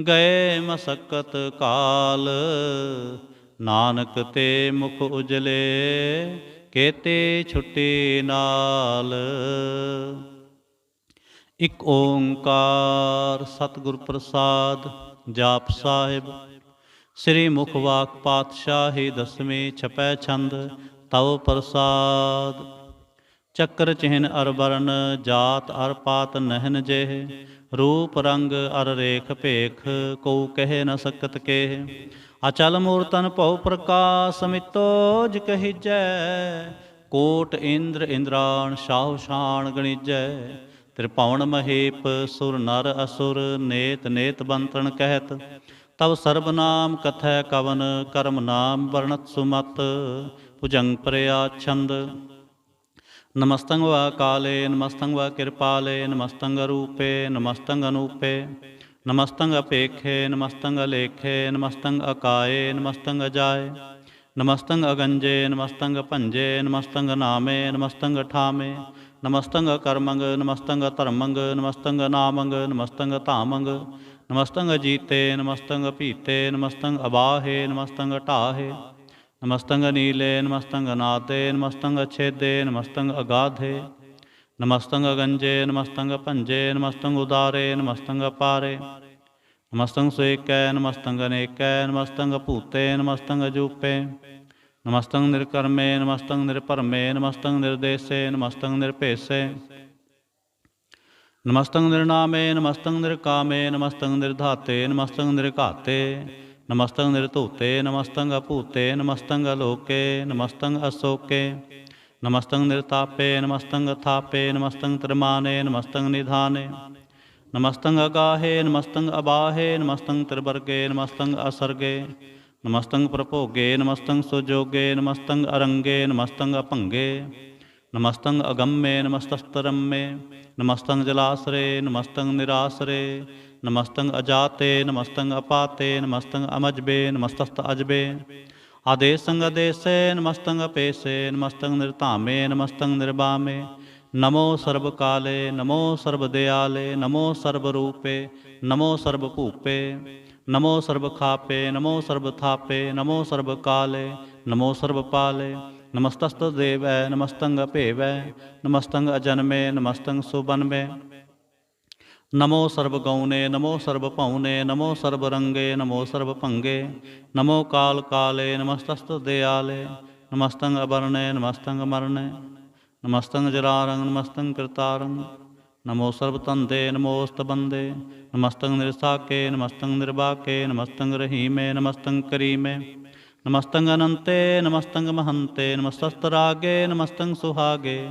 ਗਏ ਮਸਕਤ ਕਾਲ। ਨਾਨਕ ਤੇ ਮੁਖ ਉਜਲੇ, ਕੀਤੀ ਛੁੱਟੀ ਨਾਲ। ਇਕ ਓੰਕਾਰ ਸਤਿਗੁਰ ਪ੍ਰਸਾਦ। ਜਾਪ ਸਾਹਿਬ। ਸ੍ਰੀ ਮੁਖਵਾਕ ਪਾਤਸ਼ਾਹੀ ਦਸਵੀਂ ਛਪੈ ਛੰਦ ਤਉ ਪ੍ਰਸਾਦ। ਚੱਕਰ ਚਿਹਨ ਅਰ ਵਰਨ, ਜਾਤ ਅਰ ਪਾਤ ਨਹਿਨ ਜੇਹ। ਰੂਪ ਰੰਗ ਅਰ ਰੇਖ ਭੇਖ, ਕਉ ਕਹਿ ਨ ਸਕਤ ਕੇਹ। ਅਚਲ ਮੂਰਤਨ ਭਉ ਪ੍ਰਕਾਸ਼, ਮਿਤੋ ਜ ਕਹੀਜੈ। ਕੋਟ ਇੰਦਰ ਇੰਦਰਾਣ, ਸ਼ਾਹ ਸ਼ਾਨ ਗਣੀਜੈ। ਤ੍ਰਿਭੁਵਨ ਮਹੇਪ ਸੁਰ ਨਰ ਅਸੁਰ, ਨੇਤ ਨੇਤ ਬੰਤਨ ਕਹਿਤ। ਤਵ ਸਰਬ ਨਾਮ ਕਥੈ ਕਵਨ, ਕਰਮ ਨਾਮ ਵਰਣਤ ਸੁਮਤ। ਭੁਜੰਗ ਪ੍ਰਿਆ ਛੰਦ। ਨਮਸਤੰ ਵਾ ਕਾਲੇ, ਨਮਸਤੰ ਵਾ ਕਿਰਪਾਲੇ। ਨਮਸਤੰ ਰੂਪੇ, ਨਮਸਤੰ ਅਨੂਪੇ। ਨਮਸਤੰ ਅਪੇਖੇ, ਨਮਸਤੰ ਅਲੇਖੇ। ਨਮਸਤੰ ਅਕਾਏ, ਨਮਸਤੰ ਅਜਾਏ। ਨਮਸਤੰ ਅਗੰਜੇ, ਨਮਸਤੰ ਭੰਜੇ। ਨਮਸਤੰ ਨਾਮੇ, ਨਮਸਤੰ ਠਾਮੇ। ਨਮਸਤੰ ਕਰਮੰਗ, ਨਮਸਤੰ ਧਰਮੰਗ। ਨਮਸਤੰ ਨਾਮੰਗ, ਨਮਸਤੰ ਧਾਮੰਗ। ਨਮਸਤੰ ਜੀਤੇ, ਨਮਸਤੰ ਪੀਤੇ। ਨਮਸਤੰ ਅਬਾਹੇ, ਨਮਸਤੰ ਢਾਹੇ। ਨਮਸਤੰ ਨੀਲੇ, ਨਮਸਤੰ ਨਾਦੇ। ਨਮਸਤੰ ਛੇਦੇ, ਨਮਸਤੰ ਅਗਾਧੇ। ਨਮਸਤੰ ਅਗੰਜੇ, ਨਮਸਤੰ ਭੰਜੇ। ਨਮਸਤੰ ਉਦਾਰੇ, ਨਮਸਤੰ ਅਪਾਰੇ। ਨਮਸਤੰ ਸੇਕੈ, ਨਮਸਤੰ ਅਨੇਕੈ। ਨਮਸਤੰ ਭੂਤੇ, ਨਮਸਤੰ ਅਜੂਪੇ। ਨਮਸਤੰ ਨਿਰਕਰਮੇ, ਨਮਸਤੰ ਨਿਰਭਰਮੇ। ਨਮਸਤੰ ਨਿਰਦੇਸੇ, ਨਮਸਤੰ ਨਿਰਭੇਸੇ। ਨਮਸਤੰ ਨਿਰਨਾਮੇ, ਨਮਸਤੰ ਨਿਰਕਾਮੇ। ਨਮਸਤੰ ਨਿਰਧਾਤੇ, ਨਮਸਤੰ ਨਿਰਘਾਤੇ। ਨਮਸਤੰ ਨਿਰਧੂਤੇ, ਨਮਸਤੰ ਅਭੂਤੇ। ਨਮਸਤੰ ਅਲੋਕੇ, ਨਮਸਤੰ ਅਸੋਕੇ। ਨਮਸਤੰ ਨਿਰਤਾਪੇ, ਨਮਸਤੰ ਅਥਾਪੇ। ਨਮਸਤੰ ਤ੍ਰਿਮਾਨੇ, ਨਮਸਤੰ ਨਿਧਾਨੇ। ਨਮਸਤੰ ਅਗਾਹੇ, ਨਮਸਤੰ ਅਬਾਹੇ। ਨਮਸਤੰ ਤ੍ਰਿਵਰਗੇ, ਨਮਸਤੰ ਅਸਰਗੇ। ਨਮਸਤੰ ਪ੍ਰਭੋਗੇ, ਨਮਸਤੰ ਸੁਜੋਗੇ। ਨਮਸਤੰ ਅਰੰਗੇ, ਨਮਸਤੰ ਅਭੰਗੇ। ਨਮਸਤੰ ਅਗੰਮੇ, ਨਮਸਤਸਤਰੰਮੇ। ਨਮਸਤੰ ਜਲਾਸਰੇ, ਨਮਸਤੰ ਨਿਰਾਸਰੇ। ਨਮਸਤੰ ਅਜਾਤੇ, ਨਮਸਤੰ ਅਪਾਤੇ। ਨਮਸਤੰ ਅਮਜਬੇ, ਨਮਸਤਸਤ ਅਜਬੇ। ਆਦੇਸੰ ਅਦੇਸੇ, ਨਮਸਤੰ ਅਪੇਸੇ। ਨਮਸਤੰ ਨਿਰਧਾਮੇ, ਨਮਸਤੰ ਨਿਰਬਾਮੇ। ਨਮੋ ਸਰਬ ਕਾਲੇ, ਨਮੋ ਸਰਬ ਦਿਆਲੇ। ਨਮੋ ਸਰਬ ਰੂਪੇ, ਨਮੋ ਸਰਬ ਭੂਪੇ। ਨਮੋ ਸਰਬ ਖਾਪੇ, ਨਮੋ ਸਰਬ ਥਾਪੇ। ਨਮੋ ਸਰਬ ਕਾਲੇ, ਨਮੋ ਸਰਬ ਪਾਲੇ। ਨਮਸਤਸਤ ਦੇਵੈ, ਨਮਸਤੰ ਅਭੇਵੈ। ਨਮਸਤੰ ਅਜਨਮੇ, ਨਮਸਤੰ ਸੁਬਨਮੇ। ਨਮੋ ਸਰਬ ਗੌਨੇ, ਨਮੋ ਸਰਬ ਭਉਨੇ। ਨਮੋ ਸਰਬ ਰੰਗੇ, ਨਮੋ ਸਰਬ ਭੰਗੇ। ਨਮੋ ਕਾਲ ਕਾਲੇ, ਨਮਸਤਸਤ ਦਿਆਲੇ। ਨਮਸਤੰ ਅਬਰਣੇ, ਨਮਸਤੰ ਅਮਰਣੇ। ਨਮਸਤੰ ਜਰਾਰੰ, ਨਮਸਤੰ ਕਰਤਾਰੰ। ਨਮੋ ਸਰਬ ਧੰਦੇ, ਨਮੋਸਤ ਬੰਦੇ। ਨਮਸਤੰ ਨਿਰਸਾਕੇ, ਨਮਸਤੰ ਨਿਰਬਾਕੇ। ਨਮਸਤੰ ਰਹੀਮੇ, ਨਮਸਤੰ ਕਰੀਮੇ। ਨਮਸਤੰ ਅਨੰਤੇ, ਨਮਸਤੰ ਮਹੰਤੇ। ਨਮਸਤਸਤ ਰਾਗੇ, ਨਮਸਤੰ ਸੁਹਾਗੇ।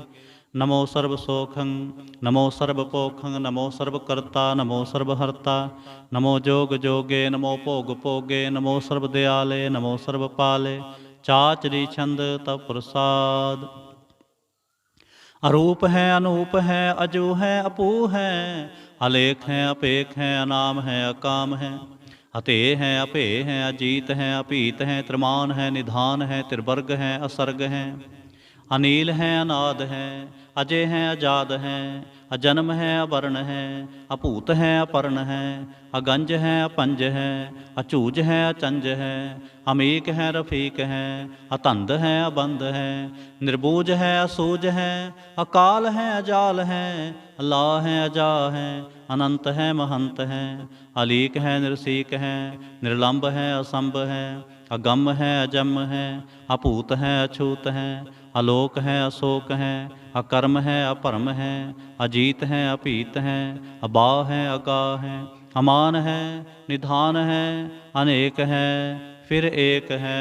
ਨਮੋ ਸਰਬ ਸੋਖੰ, ਨਮੋ ਸਰਬ ਪੋਖੰ। ਨਮੋ ਸਰਬ ਕਰਤਾ, ਨਮੋ ਸਰਬ ਹਰਤਾ। ਨਮੋ ਜੋਗ ਜੋਗੇ, ਨਮੋ ਭੋਗ ਭੋਗੇ। ਨਮੋ ਸਰਬ ਦਿਆਲੇ, ਨਮੋ ਸਰਬ ਪਾਲੇ। चाचरी छंद तव प्रसाद। अरूप है अनूप है अजू है अपू है, अलेख है अपेख है अनाम है अकाम है, अते हैं अपे हैं अजीत हैं अपीत हैं, त्रिमान है निधान है त्रिवर्ग है असर्ग है, अनील हैं अनाद हैं अजय हैं अजाद हैं, अजन्म है अवर्ण है अपूत है अपर्ण है, अगंज है अपंज है अचूज है अचंज है, अमीक है रफीक है अतंद है अबंध है, निर्बूज है असूज है अकाल है अजाल है, अल्लाह है अजा है अनंत है महंत है, अलीक है निर्सीक है निर्लंब है असंभ है, अगम है अजम है अपूत है अछूत है, आलोक है अशोक है अकर्म है अपरम है, अजीत है अपीत है अबा है अगा है, अमान है निधान है अनेक है फिर एक है।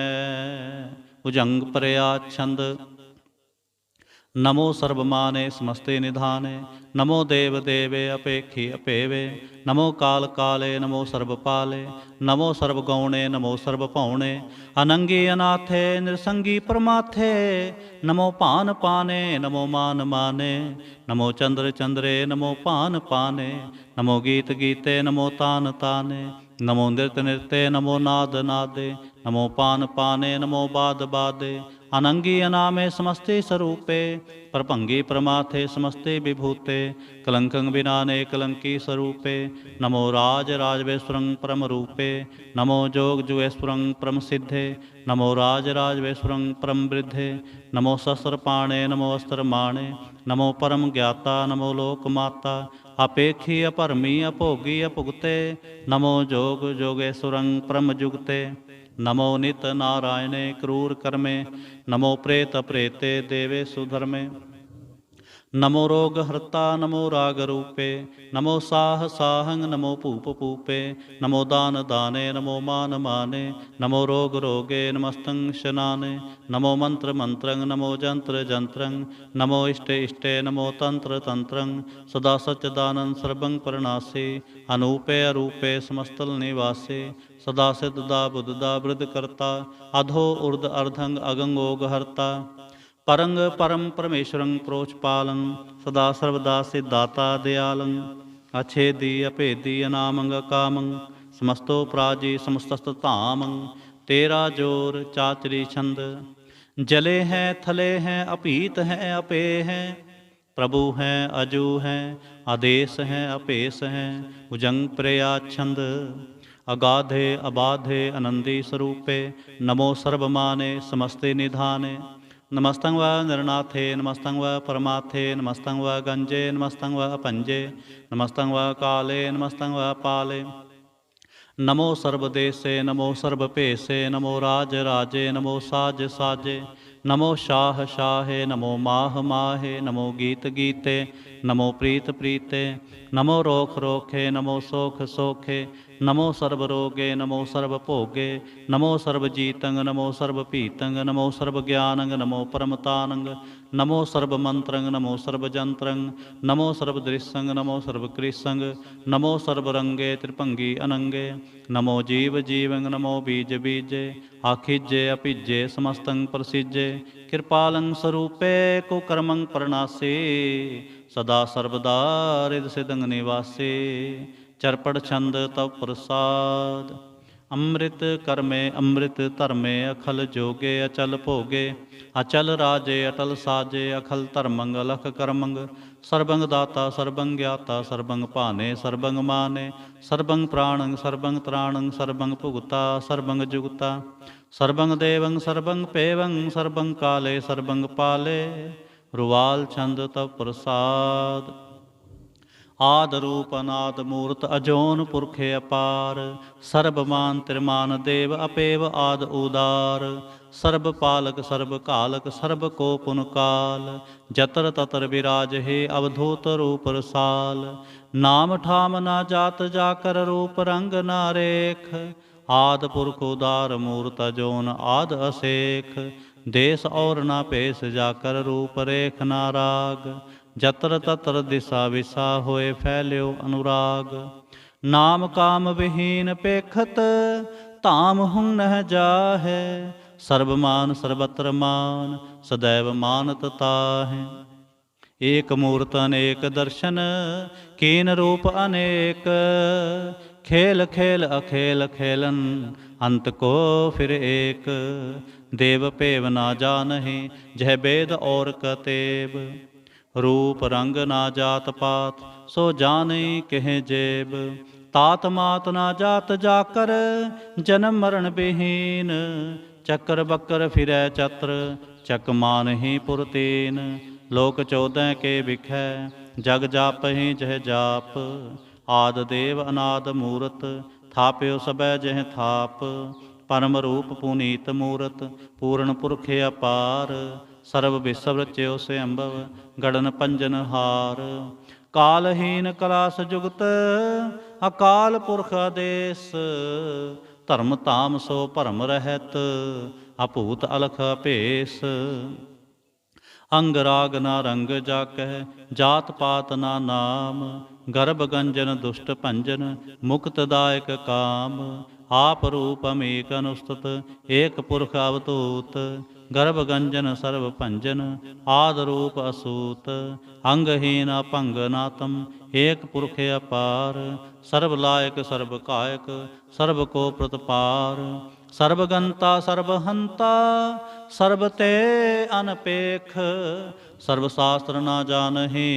भुजंग प्रया छंद। नमो सर्वमाने समस्ते निधाने, नमो देव देवे अपेक्षी अपेवे, नमो काल काले नमो सर्वपाले, नमो सर्वगौणे नमो सर्वपौणे, अनंगी अनाथे निरसंगी परमाथे, नमो पान पाने नमो मान माने, नमो चंद्र चंद्रे नमो पान पाने, नमो गीत गीते नमो तान ताने, नमो नृत्य नृत्य नमो नाद नादे, नमो पान पाने नमो बाद बादे, अनंगी अनामे समस्ते स्वरूपे, प्रभंगी प्रमाथे समस्ते विभूते, कलंकं विनाने कलंकी स्वरूपे, नमो राज राजवेश्वरं परम रूपे, नमो जोग जुगेश्वरं परम सिद्धे, नमो राज राजवेश्वरं परम वृद्धे, नमो शस्त्रपाणे नमो अस्त्रमाणे, नमो परम ज्ञाता नमो लोक माता, अपेक्षी अपरमी अभोगी अभुगते, नमो जोग जोगेश्वरं परम जुगते, नमो नित नारायणे क्रूर कर्मे, नमो प्रेत प्रेते देवे सुधर्मे, नमो रोग हर्ता नमो राग रूपे, नमो साह साहंग नमो पूप पूपे, नमो दान दाने नमो मान माने, नमो रोग रोगे नमस्तं शनाने, नमो मंत्र मंत्रं नमो जंत्र जंत्रं, नमो इष्टे इष्टे नमो तंत्र तंत्रं, सदा सच्चिदानंद सर्वं परनासे, अनूपे अरूपे समस्तल निवासे, सदा सिद्धदा बुद्धदा वृद्ध करता, अधो ऊर्ध अर्धंग अगंगोग हरता, परंग परम परमेश्वरं प्रोचपालं, सदा सर्वदा सिद्धाता दयालं, अच्छेदी अभेदी अनामंग कामं, समस्तो प्राजी समस्तधामं, तेरा जोर चाचरी छंद, जले हैं थले हैं अपीत हैं अपे हैं, प्रभु हैं अजू हैं आदेश हैं अपेश हैं, भुजंग प्रया छंद, अगाधे अबाधे आनंदी स्वरूपे, नमो सर्वमाने समस्ते निधाने, नमस्तं व नरनाथे नमस्तं व परमाथे, नमस्तं व गंजे नमस्तं व पंजे, नमस्तं व काले नमस्तं व पाले, नमो सर्वदेशे नमो सर्वपेशे, नमो राज राजे नमो साज साजे, नमो शाह शाहे नमो माह माहे, नमो गीत गीते नमो प्रीत प्रीते, नमो रोख रोखे नमो सोख सोखे, नमो सर्वरोगे नमो सर्वभोगे, नमो सर्वजीतंग नमो सर्वपीतंग, नमो सर्वज्ञानंग नमो परमतानंग, नमो सर्वमंत्रंग नमो सर्वजंत्रंग, नमो सर्वदृशंग नमो सर्वकृसंग, नमो सर्वरंगे त्रिभंगी अनंगे, नमो जीव जीवंग नमो बीज बीजे, आखिजे अपिजे समस्तंग प्रसिजे, कृपालं स्वरूपे को कर्मं प्रणासे, सदा सर्वदा रिद सिदंग निवासे, चरपड़ छंद तव प्रसाद, अमृत कर्मे अमृत धर्मे, अखल जोगे अचल भोगे, अचल राजे अटल साजे, अखल धर्मंग अलख कर्मंग, सर्वंग दाता सर्वंग ज्ञाता सर्वंग पाने सर्वंग माने, सर्वंग प्राणंग सर्वंग त्राणंग सर्वंग भुगता सर्वंग जुगता, सर्वंग देवंग सर्वंग पेवंग, सर्वंग काले सर्वंग पाले, रुवाल छंद तव प्रसाद, आद रूप अनाद मूर्त अजोन पुरखे अपार, सर्वमान त्रिमान देव अपेव आद उदार, सर्व पालक सर्व कालक सर्व को पुन काल, जतर ततर विराज हे अवधूत रूप रसाल, नाम ठाम ना जात जाकर रूप रंग ना रेख, आद पुरख उदार मूर्त अजोन आद असेख, देश और ना पेश जाकर रूप रेख ना राग, जतर ततर दिशा विसा होए फैल्यो अनुराग, नाम काम विहीन पेखत धाम हुं नह जाहै, सर्ब मान सर्वत्र मान, सदैव मानत ताहि। एक मूर्त अनेक दर्शन, कीन रूप अनेक, खेल खेल अखेल खेलन, अंत को फिर एक। देव पेव ना जानहि, जह वेद और कतेब, रूप रंग ना जात पात, सो जानै कह जेब। तात मात ना जात जाकर, जन्म मरण विहीन, चक्र बक्र फिरै चत्र, चक मानहि पुर तीन। लोक 14 के बिखै, जग जापहि जह जाप, आद देव अनाद मूरत, थाप्यो सबै जह थाप। परम रूप पुनीत मूरत, पूर्ण पुरख अपार, सर्व विश्व रच्यो स्वयंभव, गड़न पंजन हार। कालहीन कलास जुगत, अकाल पुरख आदेश, धर्म ताम सो भरम रहत, अभूत अलख अभेस। अंग राग ना रंग जाकह, जात पात ना नाम, गर्भ गंजन दुष्ट भंजन, मुक्तदायक काम। आप रूप अमीक अनुस्तुत, एक पुरख अवतूत, गर्भ गंजन सर्व भंजन, आद रूप असूत। अंगहीन अपंग नातम, एक पुरख अपार, सर्व लायक सर्व कायक, सर्व को प्रतपार। सर्वगंता सर्वहंता, सर्व ते अनपेख, सर्व शास्त्र ना जानहि,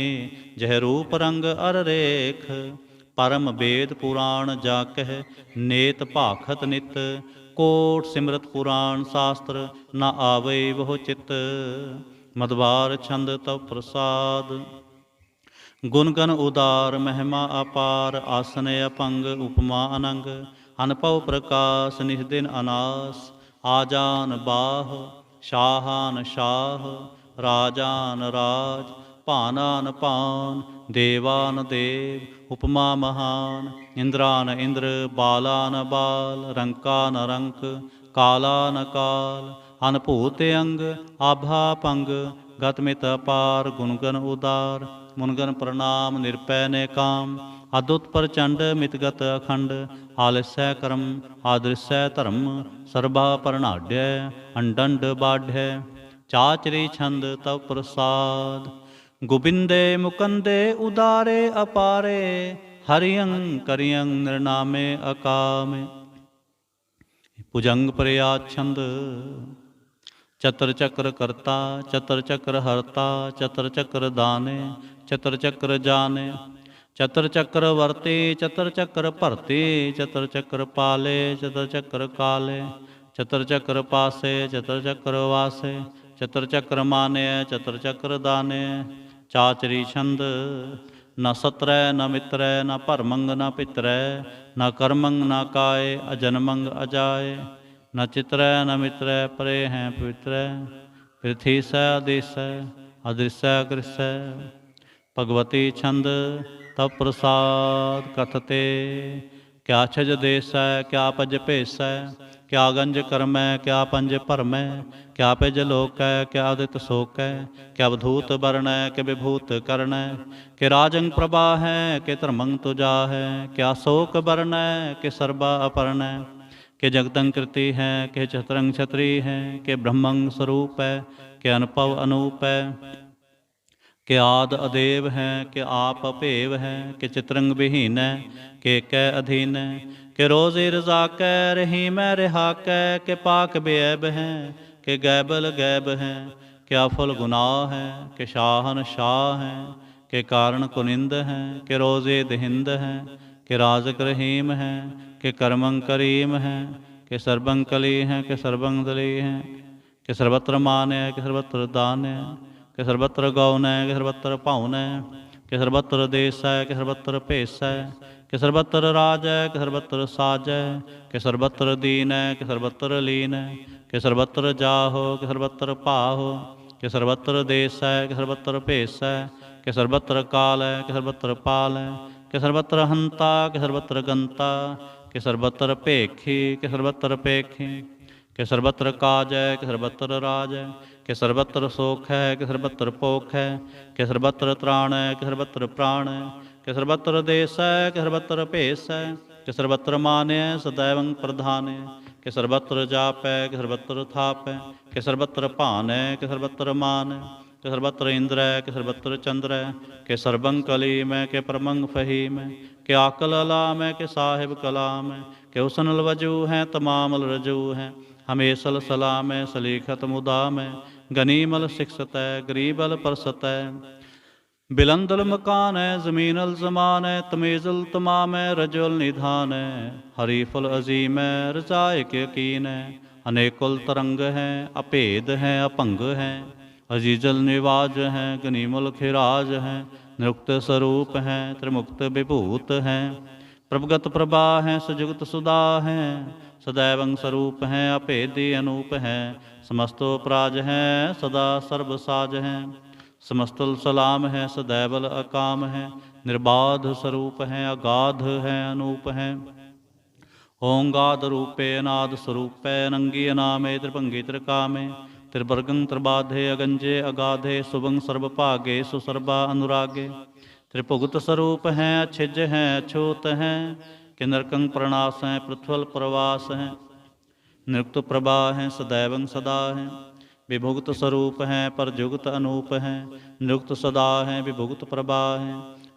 जह रूप रंग अर रेख। परम वेद पुराण जाकह, नेत भाखत नित, कोट सिमरत पुराण शास्त्र, न आवे बहु चित। मदवार छंद तव प्रसाद, गुणगन उदार महिमा अपार, आसन अपंग उपमा अनंग, अनपव प्रकाश निस्दिन अनास। आजान बाह, शाहान शाह, राजान राज, भानान पान, देवान देव, उपमा महान। इंद्रान इंद्र, बालान बाल, रंकान रंक, कालान काल। अनभूत अंग, आभा पंग, गतमित अपार, गुणगन उदार। मुनगन प्रणाम, निरपै ने काम, अदुत प्रचंड, मितगत अखंड। आलस्य कर्म, आदृश्य धर्म, सर्वा परनाड्य, अंडंड बाढ़। चाचरी छंद तव प्रसाद, गोबिंदे मुकंदे उदारे अपारे, हरियं करियं निर्नामे अकामे। भुजंग प्रया छंद, चतर चक्र करता, चतर चक्र हरता, चतर चक्र दाने, चतर चक्र जाने। चतर चक्र वर्ते, चतर चक्र भरते, चतर चक्र पाले, चतर चक्र काले। चतर चक्र पासे, चतर चक्र वासे, चतर चक्र माने, चतर चक्र दाने। चाचरी छंद, न सत्रय न मित्रय, न भरमंग न पितरय, न कर्मंग न काय, अजन्मंग अजाय। न चित्रय न मित्रय, परे हैं पवित्रय, पृथ्वी स अदेशय, अदृश्य कृष्य। भगवती छंद तव प्रसाद कथते, क्या छज देश है, क्या पज भेस है, क्या गंज कर्म है, क्या पंज भरम है, क्या पिज लोक है, क्या उदित शोक है, क्या अवधूत वर्ण है, कि विभूत कर्ण है, कि राजंग प्रभा है, कि धर्मंग तुजा है, क्या शोक वर्ण है, कि सर्वा अपर्ण है, कि जगतंग कृति है, कि छत्रंग छत्री है, कि ब्रह्मंग स्वरूप है, कि अनुभव अनूप है, कि आद अदेव है, कि आप अभेव है, कि चित्रंग विहीन है, कि कै अधीन है, कि रोज़ी रजा कै रही मैं रिहा कै, कि पाक बेऐब है, कि गैबल गैब है, कि अफल गुनाह है, कि शाहन शाह है, कि कारण कुनिंद है, कि रोज़े दहिंद है, कि राजक रहीम है, कि कर्मंग करीम है, कि सर्वंग कली है, कि सर्वंग दली है, कि सर्वत्र मान है, कि सर्वत्र दान है, कि सर्वत्र गौन है, कि सर्वत्र पाउन है, कि सर्वत्र देश है, कि सर्वत्र भेस है, कि सर्वत्र राज है, कि सर्वत्र साज है, कि सर्वत्र दीन है, कि सर्वत्र लीन है, कि सर्वत्र जाहो, कि सर्वत्र पाहो, कि सर्वत्र देश है, कि सर्वत्र भेस है, कि सर्वत्र काल है, कि सर्वत्र पाल है, कि सर्वत्र हंता, कि सर्वत्र गंता, कि सर्वत्र भेखी, कि सर्वत्र पेखी, कि सर्वत्र काज है, कि सर्वत्र राज है, कि सर्वत्र सोख है, कि सर्वत्र पोख है, कि सर्वत्र त्राण है, कि सर्वत्र प्राण है, कि सर्वत्र देश है, कि सर्वत्र भेस है, कि सर्वत्र मान है, सदैवं प्रधान है, ਕਿ ਸਰਬੱਤਰ ਜਾਪੈ, ਕਿ ਸਰਬੱਤਰ ਥਾਪੈ, ਕਿ ਸਰਬੱਤਰ ਭਾਨੈ, ਕਿ ਸਰਬੱਤਰ ਮਾਨੈ, ਕਿ ਸਰਬੱਤਰ ਇੰਦਰੈ, ਕਿ ਸਰਬੱਤਰ ਚੰਦਰੈ, ਕਿ ਸਰਬੰ ਕਲੀਮੈ, ਕਿ ਪਰਮੰ ਫਹੀਮੈ, ਕਿ ਆਕਲ ਅਲਾਮੈ, ਕਿ ਸਾਹਿਬ ਕਲਾਮੈ, ਕਿ ਹੁਸਨਲ ਵਜੂ ਹੈ, ਤਮਾਮਲ ਰਜੂ ਹੈ, ਹਮੇਸ਼ਲ ਸਲਾਮੈ, ਸਲੀਖਤ ਮੁਦਾਮੈ, ਗਨੀਮਲ ਸਿਕਸਤੈ, ਗਰੀਬਲ ਪਰਸਤੈ, ਬਿਲੰਦਲ ਮਕਾਨੈ, ਜ਼ਮੀਨਲ ਜ਼ਮਾਨੈ, ਤਮੀਜ਼ਲ ਤਮਾਮੈ, ਰਜੁਲ ਨਿਧਾਨੈ, ਹਰੀਫੁਲ ਅਜ਼ੀਮੈ, ਰਜ਼ਾਇ ਕੇ ਯਕੀਨੈ, ਅਨੇਕੁਲ ਤਰੰਗ ਹੈ, ਅਭੇਦ ਹੈ, ਅਭੰਗ ਹੈ, ਅਜੀਜ਼ਲ ਨਿਵਾਜ ਹੈ, ਗਨੀਮੁਲ ਖਿਰਾਜ ਹੈ, ਨਿਰੁਕਤ ਸਰੂਪ ਹੈ, ਤ੍ਰਿਮੁਕਤ ਵਿਭੂਤ ਹੈ, ਪ੍ਰਭਗਤ ਪ੍ਰਭਾ ਹੈ, ਸੁਜੁਗਤ ਸੁਦਾ ਹੈ, ਸदैवं ਸਰੂਪ ਹੈ, ਅਭੇਦੀ ਅਨੂਪ ਹੈ, ਸਮਸਤੋ ਪ੍ਰਾਜ ਹੈ, ਸਦਾ ਸਰਬ ਸਾਜ ਹੈ, ਸਮਸਤਲ ਸਲਾਮ ਹੈ, ਸदैवल ਅਕਾਮ ਹੈ, ਨਿਰਬਾਧ ਸਰੂਪ ਹੈ, ਅਗਾਧ ਹੈ, ਅਨੂਪ ਹੈ, ਓੰਗਾਦ ਰੂਪੇ ਅਨਾਦ ਸਰੂਪੈ, ਅਨੰਗੀ ਅਨਾਮੇ, ਤ੍ਰਿਭੰਗੀ ਤ੍ਰਿਕਾਮੇ, ਤ੍ਰਿਵਰਗੰ ਤ੍ਰਿਬਾਧੇ, ਅਗੰਜੇ ਅਗਾਧੇ, ਸੁਭੰ ਸਰਬ ਭਾਗੇ, ਸੁਸਰਬਾ ਅਨੁਰਾਗੇ, ਤ੍ਰਿਭੁਗਤ ਸਰੂਪ ਹੈ, ਅਛਿਜ ਹੈ, ਅਛੂਤ ਹੈ, ਕਿ ਨਰਕੰ ਪ੍ਰਣਾਸ ਹੈ, ਪ੍ਰਥਵਲ ਪ੍ਰਵਾਸ ਹੈ, ਨਿਰੁਕਤ ਪ੍ਰਭਾ ਹੈ, ਸदैवं ਸਦਾ ਹੈ, ਵਿਭੁਗਤ ਸਰੂਪ ਹੈ, ਪਰਜੁਗਤ ਅਨੂਪ ਹੈ, ਨਿਰੁਕਤ ਸਦਾ ਹੈ, ਵਿਭੁਗਤ ਪ੍ਰਭਾ ਹੈ,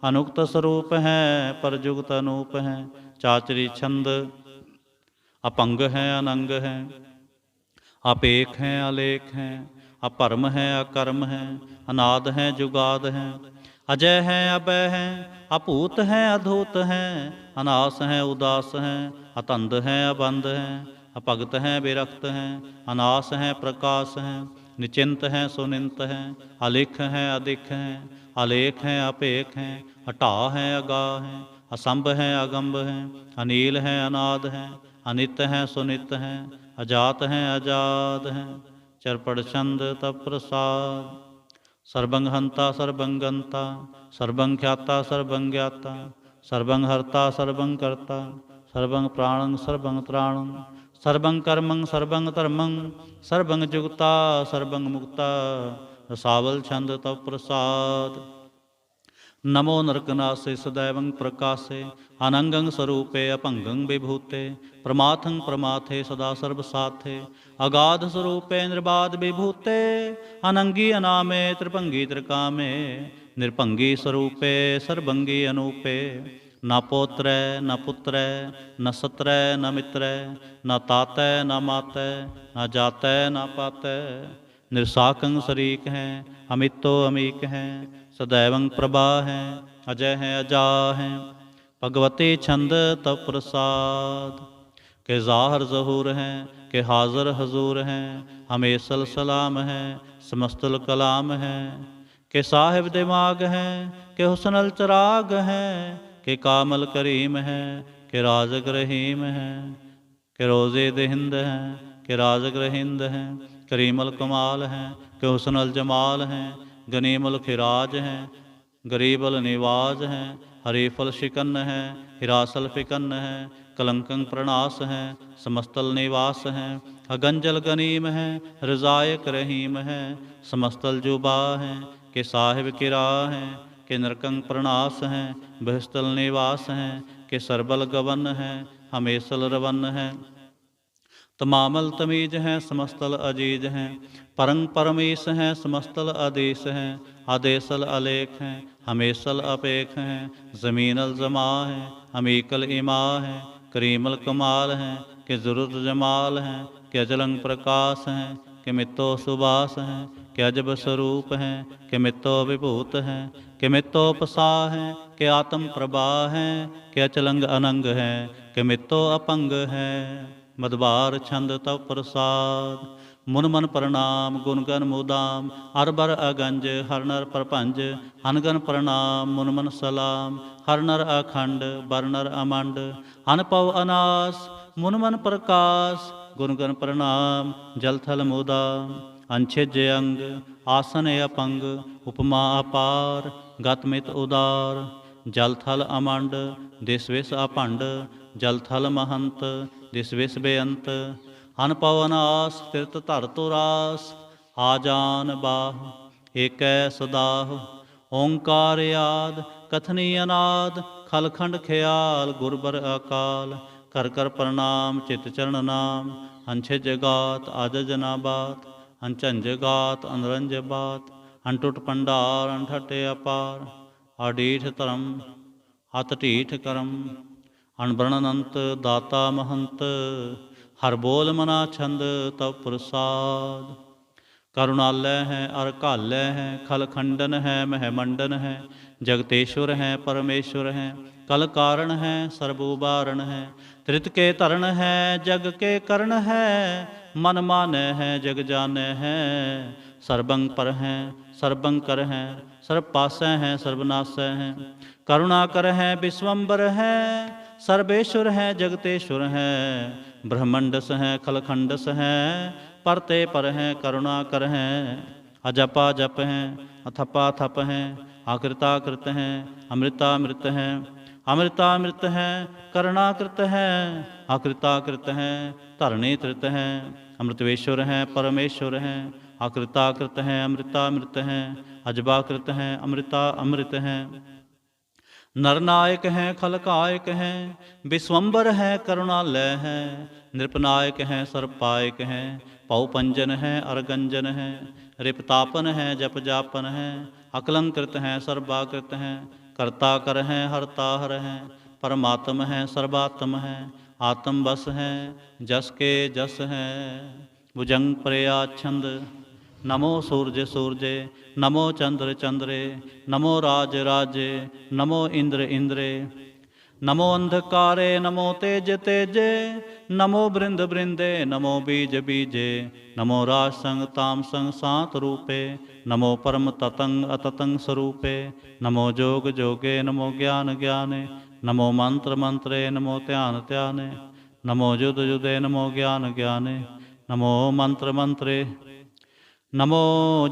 ਅਨੁਕਤ ਸਰੂਪ ਹੈ, ਪਰਜੁਗਤ ਅਨੂਪ ਹੈ, ਚਾਚਰੀ ਛੰਦ ਅਪੰਗ ਹੈ, ਅਨੰਗ ਹੈ, ਆਪੇਖ ਹੈ, ਅਲੇਖ ਹੈ, ਅਪਰਮ ਹੈ, ਅਕਰਮ ਹੈ, ਅਨਾਦ ਹੈ, ਜੁਗਾਦ ਹੈ, ਅਜੈ ਹੈ, ਅਬੈ ਹੈ, ਅਭੂਤ ਹੈ, ਅਧੂਤ ਹੈ, ਅਨਾਸ ਹੈ, ਉਦਾਸ ਹੈ, ਅਤੰਦ ਹੈ, ਅਬੰਦ ਹੈ, ਅਭਗਤ ਹੈ, ਬਿਰਖਤ ਹੈ, ਅਨਾਸ ਹੈ, ਪ੍ਰਕਾਸ਼ ਹੈ, ਨਿਚਿੰਤ ਹੈ, ਸੁਨਿੰਤ ਹੈ, ਅਲਿਖ ਹੈ, ਅਦਿਖ ਹੈ, ਅਲੇਖ ਹੈ, ਅਪੇਖ ਹੈ, ਹਟਾ ਹੈ, ਅਗਾ ਹੈ, ਅਸੰਭ ਹੈ, ਅਗੰਭ ਹੈ, ਅਨੀਲ ਹੈ, ਅਨਾਦ ਹੈ, ਅਨਿਤ ਹੈ, ਸੁਨਿਤ ਹੈ, ਅਜਾਤ ਹੈ, ਅਜਾਦ ਹੈ, ਚਰਪੜ ਛੰਦ ਤਪ ਪ੍ਰਸਾਦ, ਸਰਬੰ ਹੰਤਾ ਸਰਬੰ ਗੰਤਾ, ਸਰਬੰ ਖਿਆਤਾ ਸਰਬੰ ਗਿਆਤਾ, ਸਰਬੰ ਹਰਤਾ ਸਰਬੰ ਕਰਤਾ, ਸਰਬੰ ਪ੍ਰਾਣੰ ਸਰਬੰ ਤ੍ਰਾਣੰ, ਸਰਬੰ ਕਰਮੰ ਸਰਬੰ ਧਰਮੰ, ਸਰਬੰ ਜੁਗਤਾ ਸਰਬੰ ਮੁਕਤਾ, ਰਸਾਵਲ ਛੰਦ ਤਪ ਪ੍ਰਸਾਦ, ਨਮੋ ਨਰਕਨਾਸੇ, ਸदैवं ਪ੍ਰਕਾਸੇ, ਅਨੰਗੰ ਸਰੂਪੇ, ਅਭੰਗੰ ਵਿਭੂਤੇ, ਪ੍ਰਮਾਥੰ ਪ੍ਰਮਾਥੇ, ਸਦਾ ਸਰਬ ਸਾਥੇ, ਅਗਾਧ ਸਰੂਪੇ, ਨਿਰਬਾਧ ਵਿਭੂਤੇ, ਅਨੰਗੀ ਅਨਾਮੇ, ਤ੍ਰਿਭੰਗੀ ਤ੍ਰਿਕਾਮੇ, ਨਿਰਭੰਗੀ ਸਰੂਪੇ, ਸਰਬੰਗੀ ਅਨੂਪੇ, ਨਾ ਪੋਤਰੈ ਨਾ ਪੁੱਤਰੈ, ਨਾ ਸਤਰੈ ਨਾ ਮਿਤਰੈ, ਨਾ ਤਾਤੈ ਨਾ ਮਾਤੈ, ਨਾ ਜਾਤੈ ਨਾ ਪਾਤੈ, ਨਿਰਸਾਕੰ ਸ਼ਰੀਕ ਹੈ, ਅਮਿਤੋ ਅਮੀਕ ਹੈ, ਸदैवं ਪ੍ਰਭਾ ਹੈ, ਅਜੈ ਹੈ, ਅਜਾ ਹੈ, ਭਗਵਤੀ ਛੰਦ ਤਪ ਪ੍ਰਸਾਦ, ਕਿ ਜ਼ਾਹਰ ਜ਼ਹੂਰ ਹੈ, ਕਿ ਹਾਜ਼ਰ ਹਜ਼ੂਰ ਹੈ, ਹਮੇਸ਼ਲ ਸਲਾਮ ਹੈ, ਸਮਸਤਲ ਕਲਾਮ ਹੈ, ਕਿ ਸਾਹਿਬ ਦਿਮਾਗ ਹੈ, ਕਿ ਹੁਸਨਲ ਚਰਾਗ ਹੈ, ਕਿ ਕਾਮਲ ਕਰੀਮ ਹੈ, ਕਿ ਰਾਜ਼ਕ ਰਹੀਮ ਹੈ, ਕਿ ਰੋਜ਼ੇ ਦੇਹਿੰਦ ਹੈ, ਕਿ ਰਾਜ਼ਕ ਰਹਿੰਦ ਹੈ, ਕਰੀਮਲ ਕਮਾਲ ਹੈ, ਕਿ ਹੁਸਨਲ ਜਮਾਲ ਹੈ, ਗਨੀਮਲ ਖਿਰਾਜ ਹੈ, ਗਰੀਬਲ ਨਿਵਾਜ ਹੈ, ਹਰੀਫਲ ਸ਼ਿਕਨ ਹੈ, ਹਿਰਾਸਲ ਫਿਕਨ ਹੈ, ਕਲੰਕੰ ਪ੍ਰਣਾਸ ਹੈ, ਸਮਸਤਲ ਨਿਵਾਸ ਹੈ, ਅਗੰਜਲ ਗਨੀਮ ਹੈ, ਰਜ਼ਾਇਕ ਰਹੀਮ ਹੈ, ਸਮਸਤਲ ਜੁਬਾ ਹੈ, ਕਿ ਸਾਹਿਬ ਕਿਰਾ ਹੈ, ਕਿ ਨਰਕੰ ਪ੍ਰਣਾਸ ਹੈ, ਬਹਿਸਤਲ ਨਿਵਾਸ ਹੈ, ਕਿ ਸਰਬਲ ਗਵਨ ਹੈ, ਹਮੇਸ਼ਲ ਰਵਨ ਹੈ, ਤਮਾਮਲ ਤਮੀਜ ਹੈ, ਸਮਸਤਲ ਅਜੀਜ ਹੈ, ਪਰੰ ਪਰਮੇਸ਼ ਹੈ, ਸਮਸਤਲ ਆਦੇਸ਼ ਹੈ, ਆਦੇਸਲ ਅਲੇਖ ਹੈ, ਹਮੇਸ਼ਲ ਅਪੇਖ ਹੈ, ਜ਼ਮੀਨਲ ਜ਼ਮਾ ਹੈ, ਅਮੀਕਲ ਇਮਾ ਹੈ, ਕਰੀਮਲ ਕਮਾਲ ਹੈ, ਕਿ ਜ਼ੁਰਤ ਜਮਾਲ ਹੈ, ਕਿ ਅਜਲੰ ਪ੍ਰਕਾਸ਼ ਹੈ, ਕਿ ਮਿੱਤੋ ਸੁਬਾਸ ਹੈ, ਕਿ ਅਜਬ ਸਰੂਪ ਹੈ, ਕਿ ਮਿੱਤੋ ਵਿਭੂਤ ਹੈ, ਕਿ ਮਿੱਤੋ ਪਸਾ ਹੈ, ਕਿ ਆਤਮ ਪ੍ਰਭਾ ਹੈ, ਕਿ ਅਚਲੰਗ ਅਨੰਗ ਹੈ, ਕਿ ਮਿੱਤੋ ਅਪੰਗ ਹੈ, ਮਦਬਾਰ ਛੰਦ ਤਪ ਪ੍ਰਸਾਦ, ਮੁਨ ਮਨ ਪ੍ਰਣਾਮ, ਗੁਣ ਗਨ ਮੁਦਾਮ, ਅਰ ਬਰ ਅਗੰਜ, ਹਰ ਨਰ ਪਰਭੰਜ, ਅਨਗਨ ਪ੍ਰਣਾਮ, ਮੁਨ ਮਨ ਸਲਾਮ, ਹਰ ਨਰ ਅਖੰਡ, ਬਰ ਨਰ ਅਮੰਡ, ਅਨਪਉ ਅਨਾਸ, ਮੁਨ ਮਨ ਪ੍ਰਕਾਸ਼, ਗੁਣ ਗਨ ਪ੍ਰਣਾਮ, ਜਲ ਥਲ ਮੁਦਾਮ, ਅੰਛਿਜ ਅੰਗ, ਆਸਨ ਅਪੰਗ, ਉਪਮਾ ਅਪਾਰ, ਗਤ ਮਿਤ ਉਦਾਰ, ਜਲ ਥਲ ਅਮੰਡ, ਦਿਸ ਵਿਸ ਅਭੰਡ, ਜਲ ਥਲ ਮਹੰਤ, ਦਿਸ ਵਿਸ ਬੇਅੰਤ, ਅਨਪਉ ਅਨਾਸ, ਤਿਰਤ ਧਰ ਤੁਰਾਸ, ਆ ਜਾਨ ਬਾਹ, ਏਕੈ ਸਦਾਹ, ਓੰਕਾਰ ਆਦ, ਕਥਨੀ ਅਨਾਦ, ਖਲਖੰਡ ਖਿਆਲ, ਗੁਰਬਰ ਅਕਾਲ, कर कर प्रणाम चित चरण नाम। अंछे जगात आजज ना बात, अंचन जगात अनरंज बात। अनटुट भंडार अनठटे अपार, आडीठ धर्म अत ढीठ करम। अनबरन अंत दाता महंत, हर बोल मना छंद तव प्रसाद। करुणालय है अर कालय है, खल खंडन है महमंडन है। जगतेश्वर है परमेश्वर है, कल कारण है सर्वोबारण है। त्रित के धरण है जग के करण है, मन मानै है जग जानै है। सर्वंग पर है सर्वंकर है, सर्व पासै है सर्वनाशै है। करुणा कर है विश्वम्बर है, सर्वेश्वर है जगतेश्वर है। ब्रह्मंडस है खलखंडस है, परते पर हैं करुणा कर हैं। अजपा जप हैं अथपा थप हैं, आकृता कृत हैं अमृतामृत हैं। अमृतामृत हैं करुणाकृत हैं, आकृताकृत हैं धरणी कृत हैं। अमृतवेश्वर हैं परमेश्वर हैं, आकृताकृत हैं अमृतामृत हैं। अजबाकृत हैं अमृता अमृत हैं। नरनायक हैं खलकायक हैं, विश्वम्बर हैं करुणालय हैं। नृपनायक हैं सर्वपायक हैं, पौपंजन हैं अरगंजन हैं। रिपतापन हैं जप जापन हैं, अकलंकृत हैं सर्वाकृत हैं। कर्ता कर हैं हरता हर हैं, परमात्म हैं सर्वात्म हैं। आत्म बस हैं जस के जस हैं, भुजंग प्रयाछंद। नमो सूर्य सूर्य, नमो चंद्र चंद्रे, नमो राज राजे, नमो इंद्र इंद्रे। नमो अंधकारे नमो तेज तेजे, नमो बृंद बृंदे नमो बीज बीजे। नमो राज संग ताम संग सात रूपे, नमो परम ततंग अततंग स्वरूपे। नमो जोग जोगे नमो ज्ञान ज्ञाने, नमो मंत्र मंत्रे नमो ध्यान ध्याने। नमो युद्ध युद्धे नमो ज्ञान ज्ञाने, नमो मंत्र मंत्रे। नमो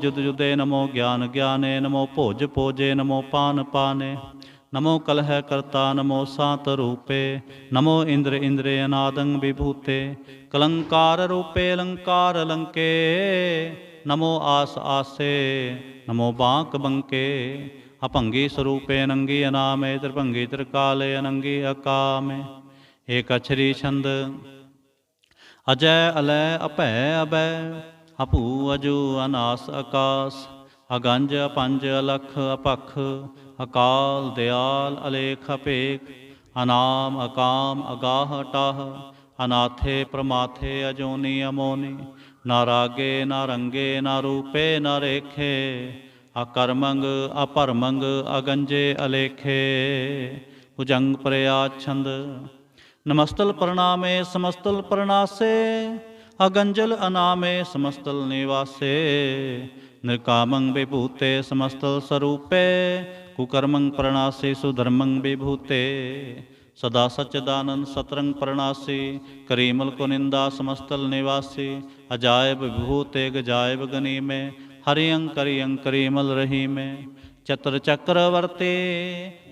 युद्ध युद्धे नमो ज्ञान ज्ञाने, नमो भोज भोजे नमो पान पाने। नमो कलह कर्ता नमो सात रूपे, नमो इंद्र इंद्रे अनादंग विभूते। कलंकार रूपे अलंकार लंके, नमो आस आसे नमो बांक बंके। अपंगी स्वरूपे अनंगी अनामे, त्रिभंगी त्रिकाले अनंगी अकामे। एक अक्षरी छंद अजय अलय अभय अभय, अपू अजू अनास आकाश। अगंज अपंज अलख अपख, अकाल दयाल अलेख अपेख। अनाम अकाम अगाह अटाह, अनाथे प्रमाथे अजोनी अमोनी। ना रागे ना रंगे ना रूपे ना रेखे, अकर्मंग अपरमंग अगंजे अलेखे। भुजंग प्रयाछंद नमस्तल प्रणामे समस्तल प्रणासे, अगंजल अनामे समस्तल निवासे। निर्कामं विभूते समस्तल स्वरूपे, कुकर्मं प्रणासे सुधर्मं विभूते। सदा सच्चिदानंद सतरंग प्रणासी, करीमल को निंदा समस्तल निवासी। अजायब विभूते गजायब गनी में, हरियं करियं करीमल रही में। चतर चक्रवर्ती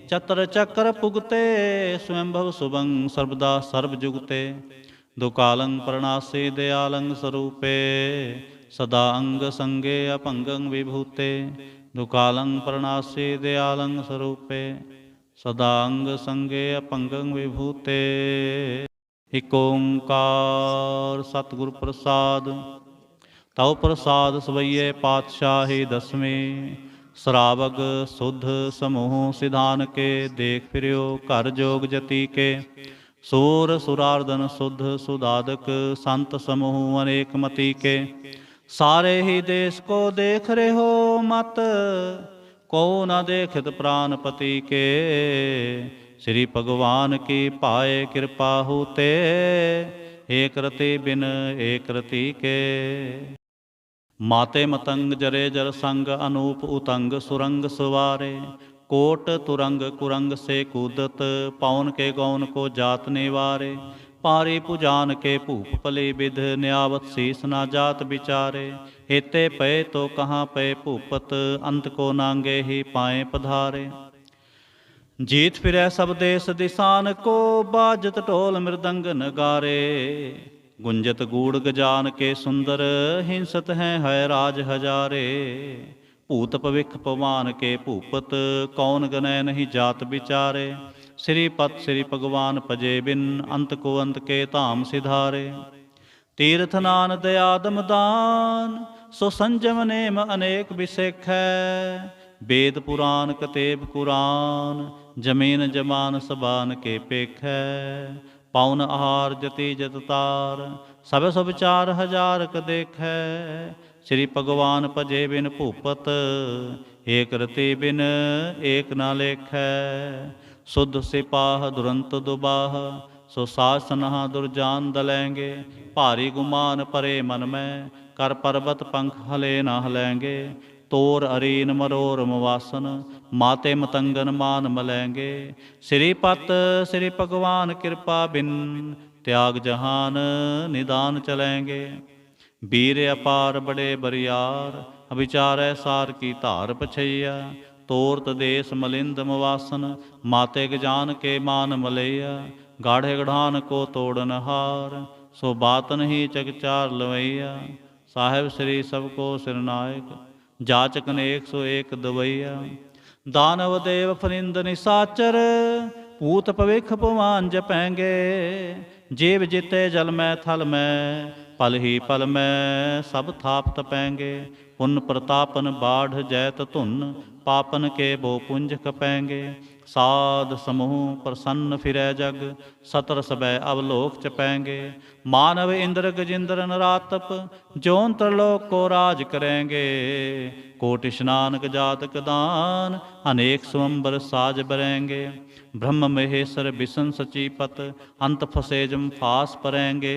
चतर चक्र पुगते, स्वयंभव शुभं सर्वदा सर्वजुगते। दुकालं प्रणासी दयालं स्वरूपे, सदा अंग संगे अपंगं विभूते। दुकालं प्रणासी दयालं स्वरूपे, सदा अंग संगे अपंगं विभूते। एक ओंकार सतगुर प्रसाद, तव प्रसाद सवैये पातशाही दसवीं। श्रावक शुद्ध समूह सिधान के, देख फिर्यो घर जोग जति के। सूर सुरार्दन शुद्ध सुदादक, संत समूह अनेक मति के। सारे ही देश को देख रहे हो मत, को न देखत प्राणपति के। श्री भगवान की पाए कृपा होते, एक रति बिन एक रति के। माते मतंग जरे जर संग, अनूप उतंग सुरंग सुवारे। कोट तुरंग कुरंग से कूदत, पवन के गौन को जात निवारे। पारी पुजान के भूप पले विध, न्यावत शीस ना जात विचारे। हेते पे तो कहाँ पे भूपत, अंत को नांगे ही पाए पधारे। जीत फिरै सब देश दिशान को, बाजत ढोल मृदंग नगारे। गुंजत गूढ़ गजान के सुंदर, हिंसत हैं है राज हजारे। भूत पविख पवान के भूपत, कौन गनय नहीं जात विचारे। श्रीपत श्री भगवान भजे बिन अंत को अंत के धाम सिधारे। तीर्थ नान दया दमदान सो संजम नेम अनेक बिसेख है। वेद पुराण कतेब कुरान जमीन जमान सबान के पेख है। पाउन आहार जति जत तार सब सब चार हजार क देख है। श्री भगवान भजे बिन भूपत एक रति बिन एक ना लेख है। शुद्ध सिपाह दुरंत दुबाह सो सासनहा दुर्जान दलेंगे। भारी गुमान परे मन में कर पर्वत पंख हले न हलेंगे। तोर अरीन मरोर मवासन माते मतंगन मान मलेंगे। श्रीपत श्री भगवान कृपा बिन त्याग जहान निदान चलेंगे। वीर अपार बड़े बरियार विचारै सार की धार पछैया। तोरत देश मलिंद मवासन माते गजान के मान मलैया। गाढ़े गढ़ान को तोड़न हार सो बातन ही चकचार लवैया। साहेब श्री सबको सिरनायक जाचक ने 101 दवैया। दानव देव फरिंद निसाचर पूत भविख पवान जपेंगे। जीव जीते जल में थल में पल ही पल में सब थाप तपेंगे। पुन प्रतापन बाढ़ जैत धुन पापन के बो पुंज कपेंगे। साध समूह प्रसन्न फिरै जग सतर सबै अवलोक चपेंगे। मानव इंद्र गजिंद्र नरातप जोन त्रिलोक को राज करेंगे। कोटि स्नानक जातक दान अनेक स्वंबर साज बरेंगे। ब्रह्म महेश्वर बिशन सचीपत अंत फसे जम फास परेंगे।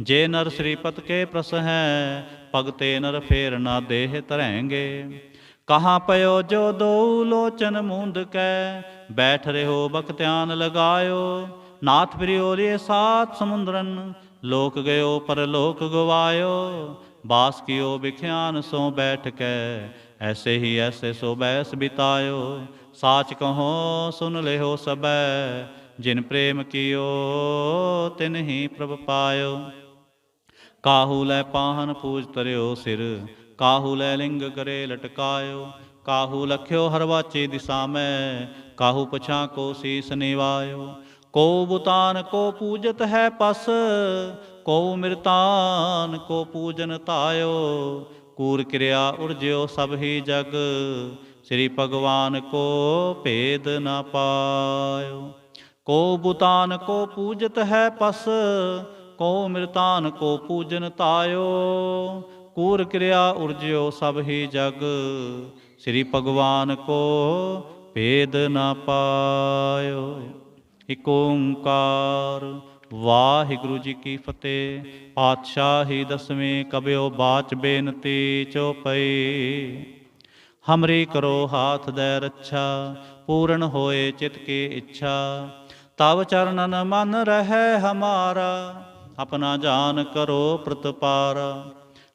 जे नर श्रीपत के प्रस हैं पगते नर फेर ना देह तरेंगे। कहाँ पयो जो दो लोचन मूंद कै बैठ रहे हो बख्त्यान लगायो। नाथ प्रियोरे सात समुद्रन लोक गयो पर लोक गवायो। बास कियो बिख्यान सो बैठ कै ऐसे ही ऐसे सो बैस बितायो। साच कहो सुन ले हो सबै जिन प्रेम कियो तिन ही प्रभ पायो। काहू लै पाहन पूज तरियो सिर काहू लै लिंग करे लटकायो। काहू लख्यो हरवाची दिशा में काहू पछा को शीस निवायो। को बुतान को पूजत है पस को मृतान को पूजन तायो। कूर क्रिया उर्ज्यो सब ही जग श्री भगवान को भेद न पायो। को बुतान को पूजत है पस को मृतान को पूजन तायो। कूर क्रिया उर्ज्यो सब ही जग श्री भगवान को भेद न पायो। इक ओंकार वाहिगुरु जी की फतेह। पातशाही दसवें कब्यो बाच बेनती चौपई। हमरी करो हाथ दे रक्षा पूर्ण होए चित की इच्छा। तब चरणन मन रहे हमारा अपना जान करो प्रतपारा।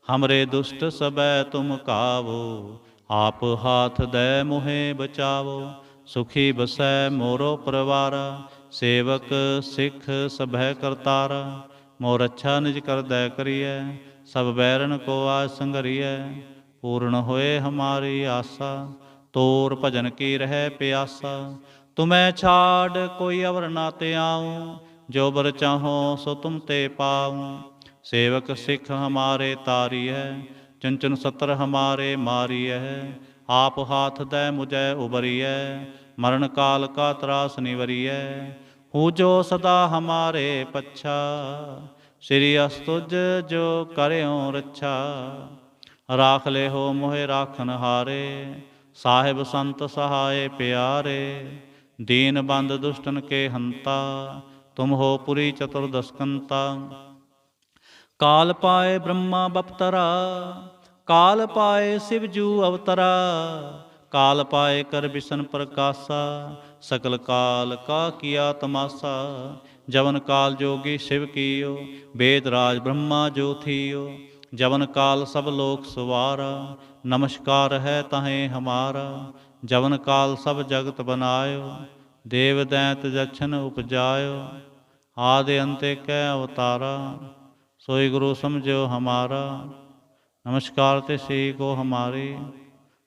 हमरे दुष्ट सबै तुम कावो आप हाथ दे मुहे बचावो। सुखी बसै मोरो परवारा सेवक सिख सभै करतारा। मोर अच्छा निज कर दै करिए सब बैरन को आज संघरिए। पूर्ण होए हमारी आशा तोर भजन की रह प्यासा। तुम्हें छाड़ कोई अवर ना ते आऊँ जो बर चाहो सो तुम ते पाऊँ। सेवक सिख हमारे तारी है चुन चुन सत्र हमारे मारी है। आप हाथ दे मुझे उबरी है मरण काल का त्रास निवरी है। हूँ जो सदा हमारे पच्छा श्री अस्तुज जो करें रक्षा। राख ले हो मोहे राखन हारे साहिब संत सहाय प्यारे। दीन बंद दुष्टन के हंता तुम हो पुरी चतुर्दशकंता। काल पाए ब्रह्मा बपतरा काल पाए शिवजू अवतरा। काल पाए कर बिसन प्रकाशा सकल काल का किया तमाशा। जवन काल जोगी शिव कियो वेद राज ब्रह्मा जो थियो। जवन काल सब लोक सुवारा नमस्कार है तहें हमारा। जवन काल सब जगत बनायो देव दैत जक्षन उपजायो। आदि अंत्य कै अवतारा सोई गुरु समझो हमारा। नमस्कार ते सी को हमारी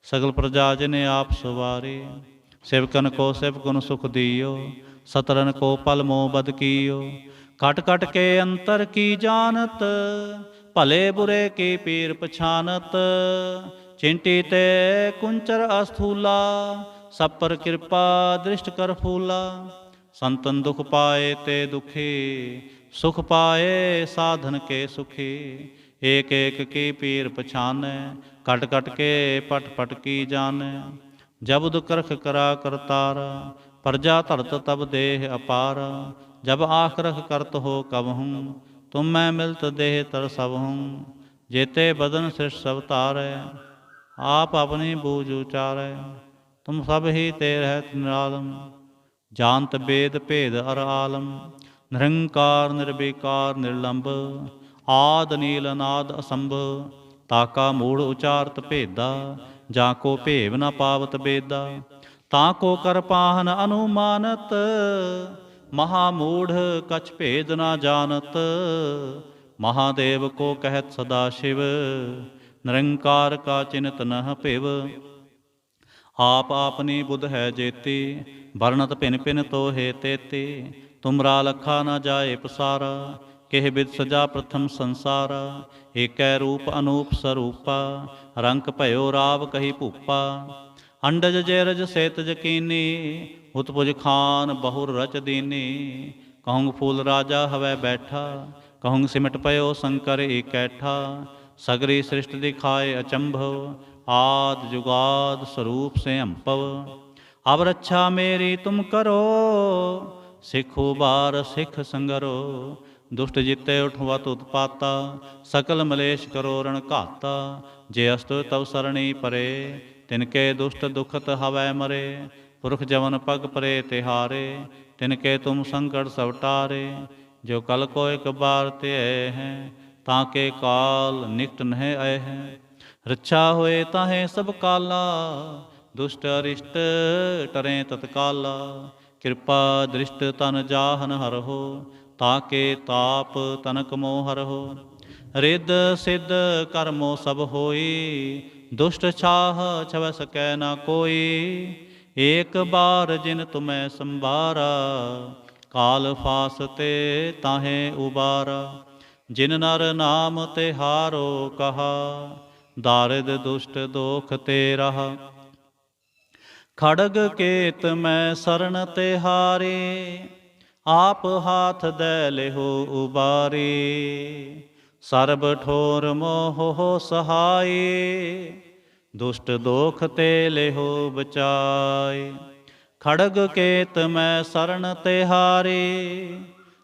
सगल प्रजा जिने आप सवारी। सेवकन को सेवकन सुख दियो सतरन को पल मोह बद कियो। कट कट के अंतर की जानत, भले बुरे की पीर पछानत। चिंटी ते कुंचर अस्थूला, सब पर कृपा दृष्ट कर फूला। संतन दुख पाए ते दुखी, सुख पाए साधन के सुखी। एक एक की पीर पछाने, कट कट के पट पट की जाने। जब दुकरख करा करतारा, प्रजा धरत तब देह अपारा। जब आखरख करत हो कब हूँ, तुम मैं मिलत देह तर सब हूँ। जेते बदन सृष्ट सब तारै, आप अपनी बूझ उचारै। तुम सब ही ते रहत निरालम, जानत वेद भेद अर आलम। निरंकार निर्विकार निर्लंब, आद नील अनाद असंभ। ताका मूढ़ उचारत भेदा, जाको भेव न पावत बेदा। ताको कर पाहन अनुमानत, महामूढ़ कछ भेद न जानत। महादेव को कहत सदा शिव, निरंकार का चिन्हत नह पिव। आप आपनी बुध है जेती, वर्णत भिन भिन तो हे तेती। तुमरा लखा न जाए पसारा, केह बिद सजा प्रथम संसारा। एकै रूप अनूप स्वरूपा, रंक भयो राव कही भूपा। अंडज जैरज सेतज कीनी, उत्पुज खान बहुर रच दीनी। कहूँ फूल राजा हवै बैठा, कहूँ सिमट पयो शंकर एकैठा। सगरी सृष्टि दिखाए अचंभव, आद जुगाद स्वरूप से अंपव। अब रक्षा मेरी तुम करो, सिख उबार सिख संगरो। दुष्ट जिते उठवत उत्पाता, सकल मलेश करो रण घाता। जे अस्त तव सरणी परे, तिनके दुष्ट दुखत हवै मरे। पुरख जवन पग परे तिहारे, तिनके तुम संकट सब टारे। जो कल को एक बार ते हैं, ताके काल निकट नह आए हैं। रक्षा होए ताहे सब काला, दुष्ट अरिष्ट टरें तत्काला। कृपा दृष्ट तन जाहन हरहो, ताके ताप तनक मोह हरहो। रिद सिद्ध कर्मो सब होई, दुष्ट छाह छव सकै न कोई। एक बार जिन तुम्हें संभारा, काल फासते ताहे उबारा। जिन नर नाम ते हारो कहा, दारिद दुष्ट दोख ते रहा। खड़ग केत मैं शरण ते हारे, आप हाथ दे लेहो उबारे। सर्ब ठोर मोह हो सहाय, दुष्ट दोख ते लेहो बचाए। खड़ग केत मैं शरण ते हारे,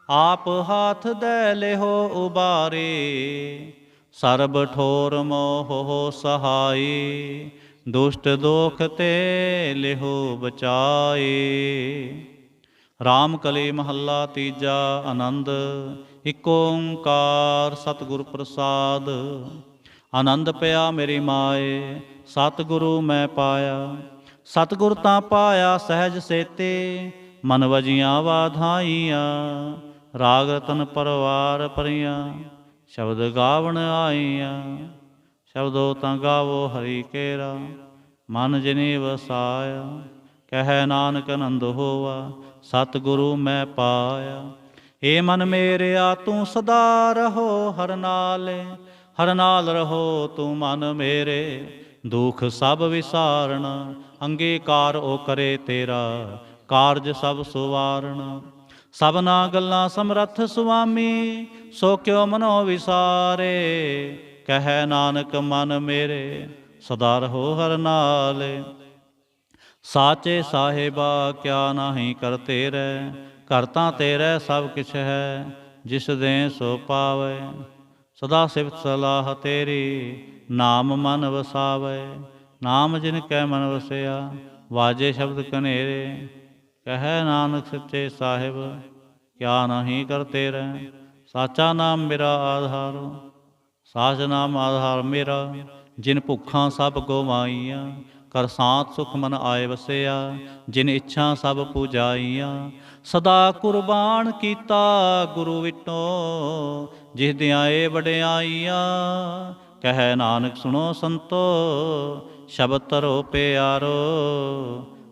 आप हाथ दे लेहो उबारे। सर्ब ठोर मोह हो सहाय, दुष्ट दोख ते लेहो बचाए। राम कली महला तीजा आनंद, इक ओंकार सतगुर प्रसाद। आनंद पया मेरी माए, सतगुरु मैं पाया। सतगुर तां पाया सहज सेते, मन वजियां वाधाइयां। राग रतन परवार परियां, शब्द गावण आईयां। शब्दो तां गावो हरि केरा, मन जिनि वसाया। कह नानक आनंद होवा, सतगुरु मैं पाया। हे मन मेरेया तू सदा रहो हर नाल, हर नाल रहो तू मन मेरे। दुख सब विसारण, अंगीकार ओ करे तेरा, कारज सब सुवारण। सबना गल्लां समरथ सुआमी, सो क्यों मनो विसारे। कह नानक मन मेरे, सदा रहो हर नाल। साचे साहिबा क्या नाही कर तेरे, करता तेरे सब किछ है। जिस दें सो पावे, सदा सिफत सलाह तेरी। नाम मन वसावे, नाम जिन कै मन वसया। वाजे शब्द कनेरे, कह नानक सच्चे साहिब क्या नहीं कर तेरे। साचा नाम मेरा आधार, साच नाम आधार मेरा। जिन भुखां सब गवाईयां, कर सांत सुख मन आए वसया। जिन इच्छा सब पूजाईयां, सदा कुर्बान कीता गुरु विटो। जिस दियाए वड्याइयां, कह नानक सुनो संतो। शब्द तरो प्यारो,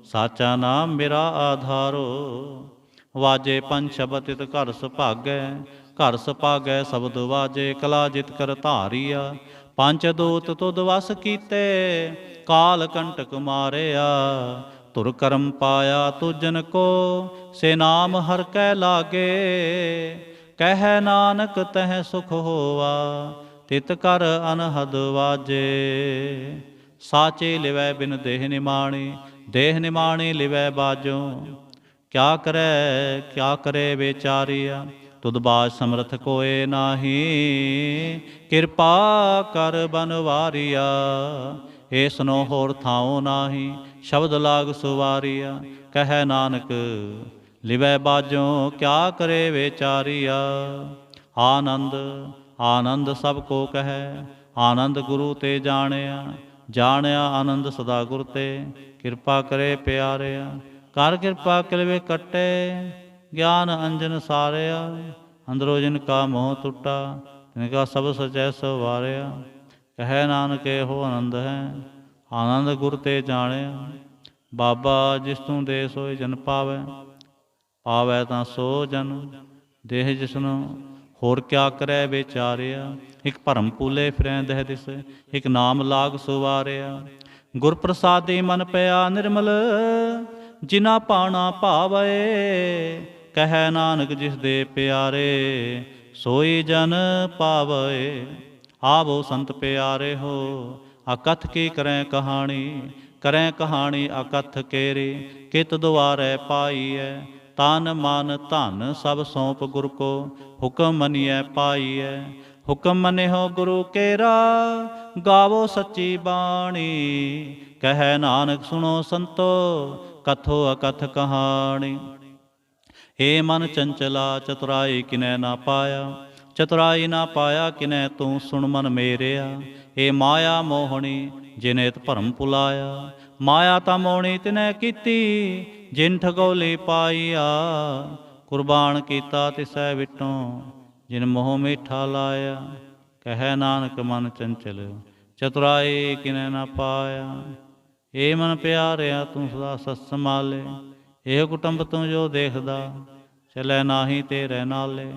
साचा नाम मेरा आधारो। ਵਾਜੇ ਪੰਜ ਸ਼ਬਦ ਤਿਤ ਘਰ ਸੁਭਾਗੈ, ਘਰ ਸੁਭਾਗੈ ਸ਼ਬਦ ਵਾਜੇ, ਕਲਾ ਜਿਤ ਕਰ ਧਾਰੀਆ। ਪੰਜ ਦੂਤ ਤੁਧ ਵਸ ਕੀਤੇ, ਕਾਲ ਕੰਟਕ ਮਾਰਿਆ। ਧੁਰ ਕਰਮ ਪਾਇਆ ਤੁਜਨ ਕੋ, ਸੇ ਨਾਮ ਹਰ ਕੈ ਲਾਗੇ। ਕਹਿ ਨਾਨਕ ਤਹ ਸੁਖ ਹੋਵਾ, ਤਿਤ ਕਰ ਅਨਹਦ ਵਾਜੇ। ਸਾਚੇ ਲਿਵੈ ਬਿਨ ਦੇਹ ਨਿਮਾਣੀ, ਦੇਹ ਨਿਮਾਣੀ ਲਿਵੈ ਬਾਜੋ। ਕਿਆ ਕਰੇ ਵਿਚਾਰੀਆ, ਤੁਧ ਬਾਜ ਸਮਰਥ ਕੋਏ ਨਾਹੀ। ਕਿਰਪਾ ਕਰ ਬਨਵਾਰੀਆ, ਏਸਨੋ ਹੋਰ ਥਾਉ ਨਾਹੀ। ਸ਼ਬਦ ਲਾਗ ਸੁਵਾਰੀਆ, ਕਹਿ ਨਾਨਕ ਲਿਵੈ ਬਾਜੋ। ਕਿਆ ਕਰੇ ਵਿਚਾਰੀਆ। ਆਨੰਦ ਆਨੰਦ ਸਭ ਕੋ ਕਹੈ, ਆਨੰਦ ਗੁਰੂ ਤੇ ਜਾਣਿਆ। ਜਾਣਿਆ ਆਨੰਦ ਸਦਾ ਗੁਰ ਤੇ, ਕਿਰਪਾ ਕਰੇ ਪਿਆਰਿਆ। ਕਰ ਕਿਰਪਾ ਕਿਲਵੇ ਕੱਟੇ, ਗਿਆਨ ਅੰਜਨ ਸਾਰਿਆ। ਅੰਦਰੋ ਜਿਨ ਕਾ ਮੋਹ ਟੁੱਟਾ, ਤਿਨ ਕਾ ਸਭ ਸਚੈ ਸਵਾਰਿਆ। ਕਹਿ ਨਾਨਕ ਇਹੋ ਆਨੰਦ ਹੈ, ਆਨੰਦ ਗੁਰ ਤੇ ਜਾਣਿਆ। ਬਾਬਾ ਜਿਸ ਤੂੰ ਦੇ ਸੋਇ ਜਨ ਪਾਵੈ, ਪਾਵੈ ਤਾਂ ਸੋ ਜਨ ਦੇਹ ਜਿਸਨੂੰ। ਹੋਰ ਕਿਆ ਕਰੈ ਵਿਚਾਰਿਆ। ਇਕ ਭਰਮ ਪੂਲੇ ਫਿਰੈ ਦਹਿ ਦਿਸ, ਇਕ ਨਾਮ ਲਾਗ ਸੁਵਾਰਿਆ। ਗੁਰ ਪ੍ਰਸਾਦੀ ਮਨ ਪਿਆ ਨਿਰਮਲ, ਜਿਨਾ ਪਾਣਾ ਭਾਵੈ। ਕਹਿ ਨਾਨਕ ਜਿਸ ਦੇ ਪਿਆਰੇ, ਸੋਈ ਜਨ ਪਾਵੈ। ਆਵੋ ਸੰਤ ਪਿਆਰੇ ਹੋ, ਅਕਥ ਕੀ ਕਰੈ ਕਹਾਣੀ। ਕਰੈ ਕਹਾਣੀ ਅਕਥ ਕੇਰੀ, ਕਿਤ ਦੁਆਰੈ ਪਾਈਐ। ਤਨ ਮਨ ਧਨ ਸਭ ਸੌਂਪ ਗੁਰ ਕੋ, ਹੁਕਮ ਮਨੀਐ ਪਾਈਐ। ਹੁਕਮ ਮਨਿਓ ਗੁਰੂ ਕੇਰਾ, ਗਾਵੋ ਸੱਚੀ ਬਾਣੀ। ਕਹਿ ਨਾਨਕ ਸੁਣੋ ਸੰਤੋ, ਕਥੋ ਅਕਥ ਕਹਾਣੀ। ਏ ਮਨ ਚੰਚਲਾ ਚਤੁਰਾਈ ਕਿਨੈ ਨਾ ਪਾਇਆ, ਚਤੁਰਾਈ ਨਾ ਪਾਇਆ ਕਿਨੈ ਤੂੰ ਸੁਣ ਮਨ ਮੇਰਿਆ। ਏ ਮਾਇਆ ਮੋਹਣੀ ਜਿਨੇ ਇਤ ਭਰਮ ਭੁਲਾਇਆ, ਮਾਇਆ ਤਾਂ ਮੋਹਣੀ ਤਿਨੈ ਕੀਤੀ, ਜਿਨ ਠਗੋਲੀ ਪਾਈਆ। ਕੁਰਬਾਨ ਕੀਤਾ ਤਿਸੈ ਵਿਟੋਂ, ਜਿਨ ਮੋਹ ਮੀਠਾ ਲਾਇਆ। ਕਹਿ ਨਾਨਕ ਮਨ ਚੰਚਲ ਚਤੁਰਾਈ ਕਿਨੈ ਨਾ ਪਾਇਆ। ਏ ਮਨ ਪਿਆਰਿਆ ਤੂੰ ਸਦਾ ਸਤ ਸੰਭਾਲੇ, ਇਹ ਕੁਟੁੰਬ ਤੂੰ ਜੋ ਦੇਖਦਾ, ਚਲੈ ਨਾਹੀ ਤੇਰੇ ਨਾਲੇ।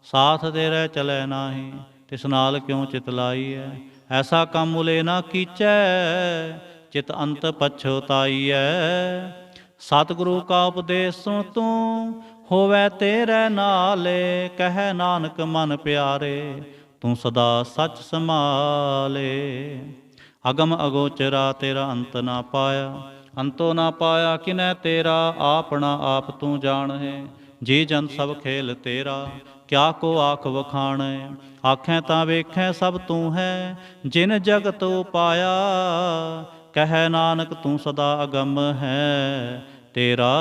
ਸਾਥ ਤੇਰੇ ਚਲੈ ਨਾਹੀ, ਤਿਸ ਨਾਲ ਕਿਉਂ ਚਿਤ ਲਾਈਐ। ਐਸਾ ਕੰਮ ਉਲੇ ਨਾ ਕੀਚੈ, ਚਿਤ ਅੰਤ ਪਛਤਾਈਐ। ਸਤਿਗੁਰੂ ਕਾ ਉਪਦੇਸ਼ ਸੁਣ ਤੂੰ, ਹੋਵੈ ਤੇਰੇ ਨਾਲੇ। ਕਹਿ ਨਾਨਕ ਮਨ ਪਿਆਰੇ, ਤੂੰ ਸਦਾ ਸੱਚ ਸੰਭਾਲੇ। ਅਗਮ ਅਗੋਚਰਾ ਤੇਰਾ ਅੰਤ ਨਾ ਪਾਇਆ, ਅੰਤੋ ਨਾ ਪਾਇਆ ਕਿਨੈ ਤੇਰਾ। ਆਪਣਾ ਆਪ ਤੂੰ ਜਾਣਹਿ, ਜੀ ਜਨ ਸਭ ਖੇਲ ਤੇਰਾ। ਕਿਆ ਕੋ ਆਖ ਵਖਾਣੈ, ਆਖੈ ਤਾਂ ਵੇਖੈ ਸਭ ਤੂੰ ਹੈ, ਜਿਨ ਜਗਤ ਉਪਾਇਆ। ਕਹਿ ਨਾਨਕ ਤੂੰ ਸਦਾ ਅਗੰਮ ਹੈ, ਤੇਰਾ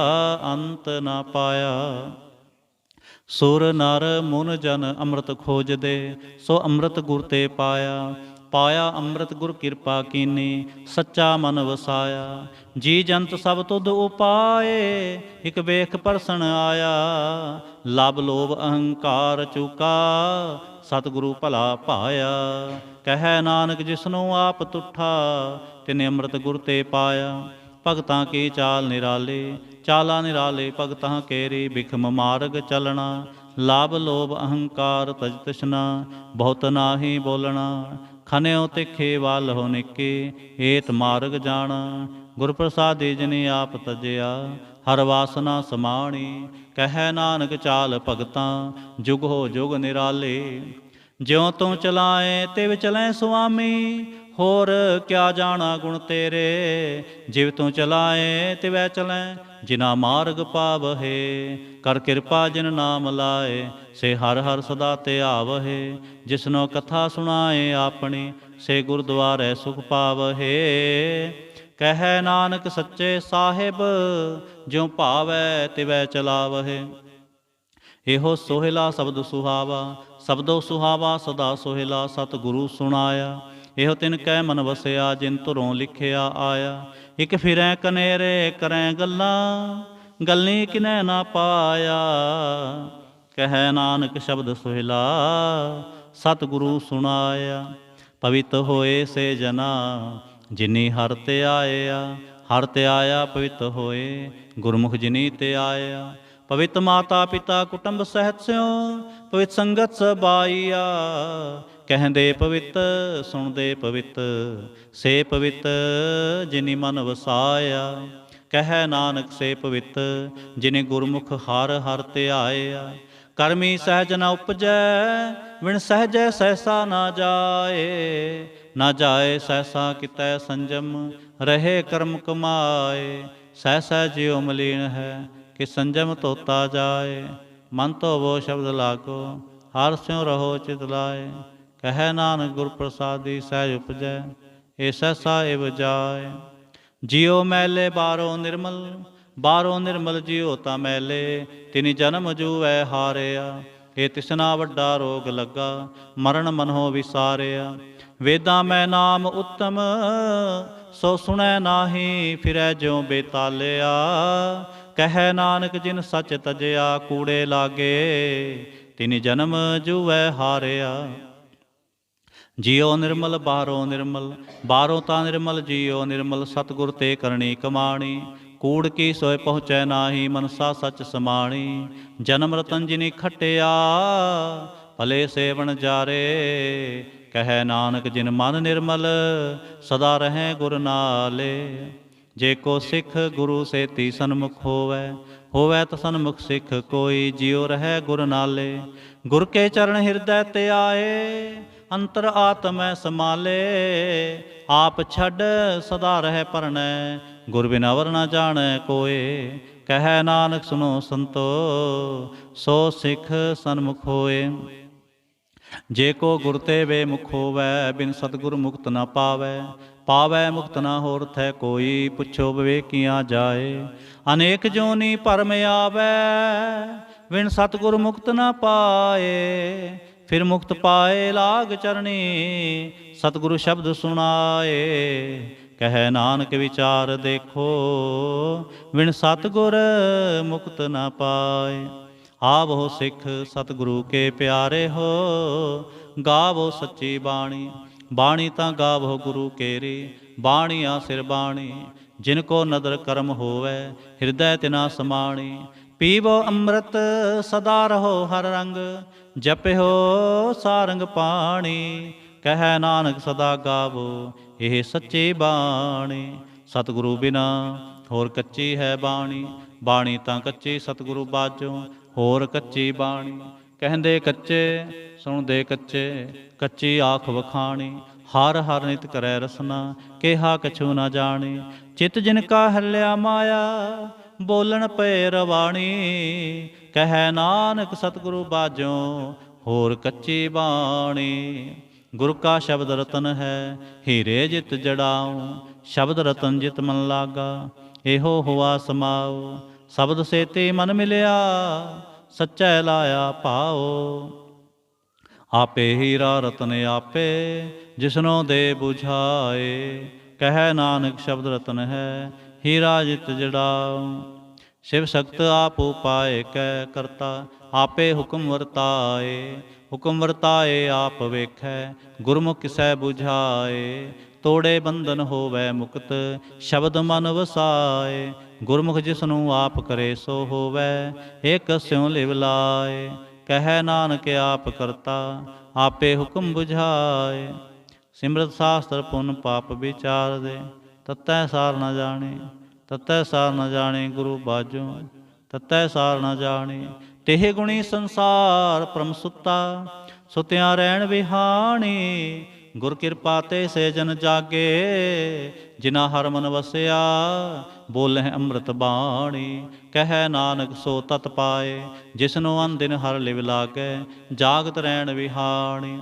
ਅੰਤ ਨਾ ਪਾਇਆ। ਸੁਰ ਨਰ ਮੁਨ ਜਨ ਅੰਮ੍ਰਿਤ ਖੋਜਦੇ, ਸੋ ਅੰਮ੍ਰਿਤ ਗੁਰ ਤੇ ਪਾਇਆ। ਪਾਇਆ ਅੰਮ੍ਰਿਤ ਗੁਰ ਕਿਰਪਾ ਕੀਨੀ, ਸੱਚਾ ਮਨ ਵਸਾਇਆ। ਜੀ ਜੰਤ ਸਭ ਤੁਧ ਉਪਾਏ, ਇਕ ਵੇਖ ਪਰਸਨ ਆਇਆ। ਲਬ ਲੋਭ ਅਹੰਕਾਰ ਚੁਕਾ, ਸਤਿਗੁਰੂ ਭਲਾ ਭਾਇਆ। ਕਹਿ ਨਾਨਕ ਜਿਸਨੂੰ ਆਪ ਤੁਠਾ, ਤਿਨੇ ਅੰਮ੍ਰਿਤ ਗੁਰ ਤੇ ਪਾਇਆ। ਭਗਤਾਂ ਕੀ ਚਾਲ ਨਿਰਾਲੇ, ਚਾਲਾ ਨਿਰਾਲੇ ਭਗਤਾਂ ਕੇਰੀ। ਬਿਖਮ ਮਾਰਗ ਚਲਣਾ, ਲਾਭ ਲੋਭ ਅਹੰਕਾਰ ਤਜ ਤ੍ਰਿਸ਼ਨਾ। ਬਹੁਤ ਨਾਹੀ ਬੋਲਣਾ, ਖਨਿਓ ਤਿੱਖੇ ਵੱਲ ਹੋ ਨਿੱਕੇ। ਏਤ ਮਾਰਗ ਜਾਣਾ, ਗੁਰ ਪ੍ਰਸਾਦੀ ਜਿਨੇ ਆਪ ਤਜਿਆ। ਹਰ ਵਾਸਨਾ ਸਮਾਣੀ, ਕਹਿ ਨਾਨਕ ਚਾਲ ਭਗਤਾਂ। ਜੁਗ ਹੋ ਜੁਗ ਨਿਰਾਲੇ, ਜਿਉ ਤੂੰ ਚਲਾਏ ਤਿਵ ਚਲੈ ਸੁਆਮੀ। ਹੋਰ ਕਿਆ ਜਾਣਾ ਗੁਣ ਤੇਰੇ, ਜਿਵ ਤੂੰ ਚਲਾਏ ਤਿਵੈ ਚਲੈ। ਜਿਨਾ ਮਾਰਗ ਪਾਵਹਿ, ਕਰ ਕਿਰਪਾ ਜਿਨ ਨਾਮ ਲਾਏ। ਸੇ ਹਰ ਹਰ ਸਦਾ ਧਿਆਵਹਿ, ਜਿਸਨੋ ਕਥਾ ਸੁਣਾਏ ਆਪਣੀ। ਸੇ ਗੁਰਦੁਆਰੇ ਸੁਖ ਪਾਵਹਿ। ਕਹਿ ਨਾਨਕ ਸੱਚੇ ਸਾਹਿਬ, ਜਿਉ ਭਾਵੈ ਤਿਵੈ ਚਲਾਵਹਿ। ਇਹੋ ਸੋਹਿਲਾ ਸ਼ਬਦ ਸੁਹਾਵਾ, ਸ਼ਬਦੋ ਸੁਹਾਵਾ ਸਦਾ ਸੋਹਿਲਾ। ਸਤਿਗੁਰੂ ਸੁਣਾਇਆ, ਇਹੋ ਤਿਨ ਕੈ ਮਨ ਵਸਿਆ, ਜਿਨ ਧੁਰੋਂ ਲਿਖਿਆ ਆਇਆ। ਇਕ ਫਿਰੈ ਕਨੇਰੇ ਕਰੈ ਗੱਲਾਂ, ਗੱਲੀ ਕਿਨੈ ਨਾ ਪਾਇਆ। ਕਹਿ ਨਾਨਕ ਸ਼ਬਦ ਸੋਹਿਲਾ, ਸਤਿਗੁਰੂ ਸੁਣਾਇਆ। ਪਵਿੱਤ ਹੋਏ ਸੇ ਜਨਾ, ਜਿਨੀ ਹਰਿ ਤੇ ਆਇਆ। ਹਰਿ ਤੇ ਆਇਆ ਪਵਿੱਤ ਹੋਏ, ਗੁਰਮੁਖ ਜਿਨੀ ਤੇ ਆਇਆ। ਪਵਿੱਤ ਮਾਤਾ ਪਿਤਾ ਕੁਟੁੰਬ ਸਹਿਤ ਸਿਓ, ਪਵਿੱਤ ਸੰਗਤ ਸਭ ਆਈਆ। ਕਹਿੰਦੇ ਪਵਿੱਤ ਸੁਣਦੇ ਪਵਿੱਤ, ਸੇ ਪਵਿੱਤ ਜਿਨੀ ਮਨ ਵਸਾਇਆ। ਕਹਿ ਨਾਨਕ ਸੇ ਪਵਿੱਤ ਜਿਨੇ ਗੁਰਮੁਖ ਹਰ ਹਰ ਧਿਆਇਆ। ਕਰਮੀ ਸਹਿਜ ਨ ਉਪਜੈ, ਵਿਣ ਸਹਿਜੈ ਸਹਿਸਾ ਨਾ ਜਾਏ। ਨਾ ਜਾਏ ਸਹਿਸਾ ਕਿਤੈ ਸੰਜਮ, ਰਹੇ ਕਰਮ ਕਮਾਏ। ਸਹਿਸਾ ਜਿਉ ਮਲੀਨ ਹੈ, ਕਿ ਸੰਜਮ ਧੋਤਾ ਜਾਏ। ਮਨ ਧੋਵੋ ਸ਼ਬਦ ਲਾਗੋ, ਹਰ ਸਿਉ ਰਹੋ ਚਿਤ ਲਾਏ। ਕਹਿ ਨਾਨਕ ਗੁਰ ਪ੍ਰਸਾਦੀ ਸਹਿਜ ਉਪਜੈ, ਏ ਸਹਿਸਾ ਏਵ ਜਾਏ। ਜਿਉ ਮੈਲੇ ਬਾਹਰੋਂ ਨਿਰਮਲ, ਬਾਹਰੋਂ ਨਿਰਮਲ ਜਿਉ ਤਾਂ ਮੈਲੇ। ਤਿਨੀ ਜਨਮ ਜੂਐ ਹਾਰਿਆ, ਇਹ ਤਿਸਨਾ ਵੱਡਾ ਰੋਗ ਲੱਗਾ। ਮਰਨ ਮਨੋ ਵਿਸਾਰਿਆ। ਵੇਦਾਂ ਮੈਂ ਨਾਮ ਉੱਤਮ, ਸੋ ਸੁਣੈ ਨਾਹੀ ਫਿਰੈ ਜਿਉ ਬੇਤਾਲਿਆ। ਕਹਿ ਨਾਨਕ ਜਿਨ ਸੱਚ ਤਜਿਆ, ਕੂੜੇ ਲਾਗੇ ਤਿਨੀ ਜਨਮ ਜੂਐ ਹਾਰਿਆ। ਜਿਉ ਨਿਰਮਲ ਬਾਹਰੋਂ ਨਿਰਮਲ, ਬਾਹਰੋਂ ਤਾਂ ਨਿਰਮਲ ਜਿਉ ਨਿਰਮਲ। ਸਤਿਗੁਰ ਤੇ ਕਰਨੀ ਕਮਾਣੀ, ਕੂੜ ਕੀ ਸੋਇ ਪਹੁੰਚੈ ਨਾਹੀ। ਮਨਸਾ ਸੱਚ ਸਮਾਣੀ, ਜਨਮ ਰਤਨ ਜਿਨੀ ਖਟਿਆ। ਭਲੇ ਸੇਵਨ ਜਾਰੇ। ਕਹਿ ਨਾਨਕ ਜਿਨ ਮਨ ਨਿਰਮਲ, ਸਦਾ ਰਹੈ ਗੁਰ ਨਾਲੇ। ਜੇ ਕੋ ਸਿੱਖ ਗੁਰੂ ਸੇਤੀ ਸਨਮੁਖ ਹੋਵੈ, ਹੋਵੈ ਤਾਂ ਸਨਮੁਖ ਸਿੱਖ ਕੋਈ। ਜਿਉ ਰਹੈ ਗੁਰ ਨਾਲੇ, ਗੁਰ ਕੇ ਚਰਨ ਹਿਰਦੈ ਧਿਆਏ। ਅੰਤਰ ਆਤਮੈ ਸਮਾਲੇ, ਆਪ ਛੱਡ ਸਦਾ ਰਹਿ ਪਰਣੈ। ਗੁਰ ਬਿਨ ਅਵਰ ਨ ਜਾਣੈ ਕੋਏ। ਕਹਿ ਨਾਨਕ ਸੁਨੋ ਸੰਤੋ, ਸੋ ਸਿੱਖ ਸਨਮੁਖ ਹੋਏ। ਜੇ ਕੋ ਗੁਰ ਤੇ ਬੇਮੁਖ ਹੋਵੈ, ਬਿਨ ਸਤਿਗੁਰ ਮੁਕਤ ਨ ਪਾਵੈ। ਪਾਵੈ ਮੁਕਤ ਨ ਹੋਰ ਥੈ ਕੋਈ, ਪੁੱਛੋ ਵਿਵੇਕੀਆਂ ਜਾਏ। ਅਨੇਕ ਜੋਨੀ ਭਰਮ ਆਵੈ, ਬਿਨ ਸਤਿਗੁਰ ਮੁਕਤ ਨ ਪਾਏ। ਫਿਰ ਮੁਕਤ ਪਾਏ ਲਾਗ ਚਰਣੀ, ਸਤਿਗੁਰੂ ਸ਼ਬਦ ਸੁਣਾਏ। ਕਹਿ ਨਾਨਕ ਵਿਚਾਰ ਦੇਖੋ, ਬਿਨ ਸਤਿਗੁਰ ਮੁਕਤ ਨ ਪਾਏ। ਆਵੋ ਸਿੱਖ ਸਤਿਗੁਰੂ ਕੇ ਪਿਆਰੇ ਹੋ, ਗਾਵੋ ਸੱਚੀ ਬਾਣੀ। ਬਾਣੀ ਤਾਂ ਗਾਵੋ ਗੁਰੂ ਕੇਰੀ, ਬਾਣੀਆ ਸਿਰ ਬਾਣੀ। ਜਿਨ ਕੋ ਨਦਰ ਕਰਮ ਹੋਵੈ, ਹਿਰਦੈ ਤਿਨਾ ਸਮਾਣੀ। ਪੀਵੋ ਅੰਮ੍ਰਿਤ ਸਦਾ ਰਹੋ ਹਰ ਰੰਗ, ਜਪਿਓ ਸਾਰੰਗ ਪਾਣੀ। ਕਹਿ ਨਾਨਕ ਸਦਾ ਗਾਵੋ ਇਹ ਸੱਚੀ ਬਾਣੀ। ਸਤਿਗੁਰੂ ਬਿਨਾ ਹੋਰ ਕੱਚੀ ਹੈ ਬਾਣੀ, ਬਾਣੀ ਤਾਂ ਕੱਚੀ ਸਤਿਗੁਰੂ ਬਾਝੋਂ ਹੋਰ ਕੱਚੀ ਬਾਣੀ। ਕਹਿੰਦੇ ਕੱਚੇ ਸੁਣਦੇ ਕੱਚੇ, ਕੱਚੀ ਆਖ ਵਖਾਣੀ। ਹਰ ਹਰ ਨਿਤ ਕਰੈ ਰਸਨਾ, ਕਿਹਾ ਕਛੂ ਨਾ ਜਾਣੀ। ਚਿਤ ਜਿਨ ਕਾ ਹੱਲਿਆ ਮਾਇਆ, ਬੋਲਣ ਪਏ ਰਵਾਣੀ। ਕਹਿ ਨਾਨਕ ਸਤਿਗੁਰੂ ਬਾਝੋਂ ਹੋਰ ਕੱਚੀ ਬਾਣੀ। ਗੁਰ ਕਾ ਸ਼ਬਦ ਰਤਨ ਹੈ, ਹੀਰੇ ਜਿਤ ਜੜਾਉ। ਸ਼ਬਦ ਰਤਨ ਜਿਤ ਮਨ ਲਾਗਾ, ਇਹੋ ਹੁਆ ਸਮਾਉ। ਸ਼ਬਦ ਸੇਤੀ ਮਨ ਮਿਲਿਆ, ਸੱਚੈ ਲਾਇਆ ਭਾਉ। ਆਪੇ ਹੀਰਾ ਰਤਨ ਆਪੇ, ਜਿਸਨੋ ਦੇ ਬੁਝਾਏ। ਕਹਿ ਨਾਨਕ ਸ਼ਬਦ ਰਤਨ ਹੈ, ਹੀਰਾ ਜਿਤ ਜੜਾਉ। ਸ਼ਿਵ ਸ਼ਕਤ ਆਪ ਉਪਾਏ ਕੈ ਕਰਤਾ, ਆਪੇ ਹੁਕਮ ਵਰਤਾਏ। ਹੁਕਮ ਵਰਤਾਏ ਆਪ ਵੇਖੈ, ਗੁਰਮੁਖ ਕਿਸੈ ਬੁਝਾਏ। ਤੋੜੇ ਬੰਧਨ ਹੋਵੈ ਮੁਕਤ, ਸ਼ਬਦ ਮਨ ਵਸਾਏ। ਗੁਰਮੁਖ ਜਿਸਨੂੰ ਆਪ ਕਰੇ ਸੋ ਹੋਵੈ, ਏਕ ਸਿਉ ਲਿਵ ਲਾਏ। ਕਹਿ ਨਾਨਕ ਆਪ ਕਰਤਾ, ਆਪੇ ਹੁਕਮ ਬੁਝਾਏ। ਸਿਮਰਤ ਸ਼ਾਸਤਰ ਪੁੰਨ ਪਾਪ ਵਿਚਾਰਦੇ, ਤਤੈ ਸਾਰ ਨ ਜਾਣੇ। ਤਤੈ ਸਾਰ ਨ ਜਾਣੇ ਗੁਰੂ ਬਾਝੋਂ, ਤਤੈ ਸਾਰ ਨ ਜਾਣੇ। ਤੇਹ ਗੁਣੀ ਸੰਸਾਰ ਪਰਮ ਸੁੱਤਾ, ਸੁਤਿਆਂ ਰਹਿਣ ਵਿਹਾਣੀ। ਗੁਰ ਕਿਰਪਾ ਤੇ ਸੇ ਜਨ ਜਾਗੇ, ਜਿਨਾ ਹਰ ਮਨ ਵਸਿਆ। ਬੋਲਹਿ ਅੰਮ੍ਰਿਤ ਬਾਣੀ। ਕਹਿ ਨਾਨਕ ਸੋ ਤਤ ਪਾਏ, ਜਿਸਨੂੰ ਅਨ ਦਿਨ ਹਰ ਲਿਵ ਲਾਗੈ। ਜਾਗਤ ਰਹਿਣ ਵਿਹਾਣੀ।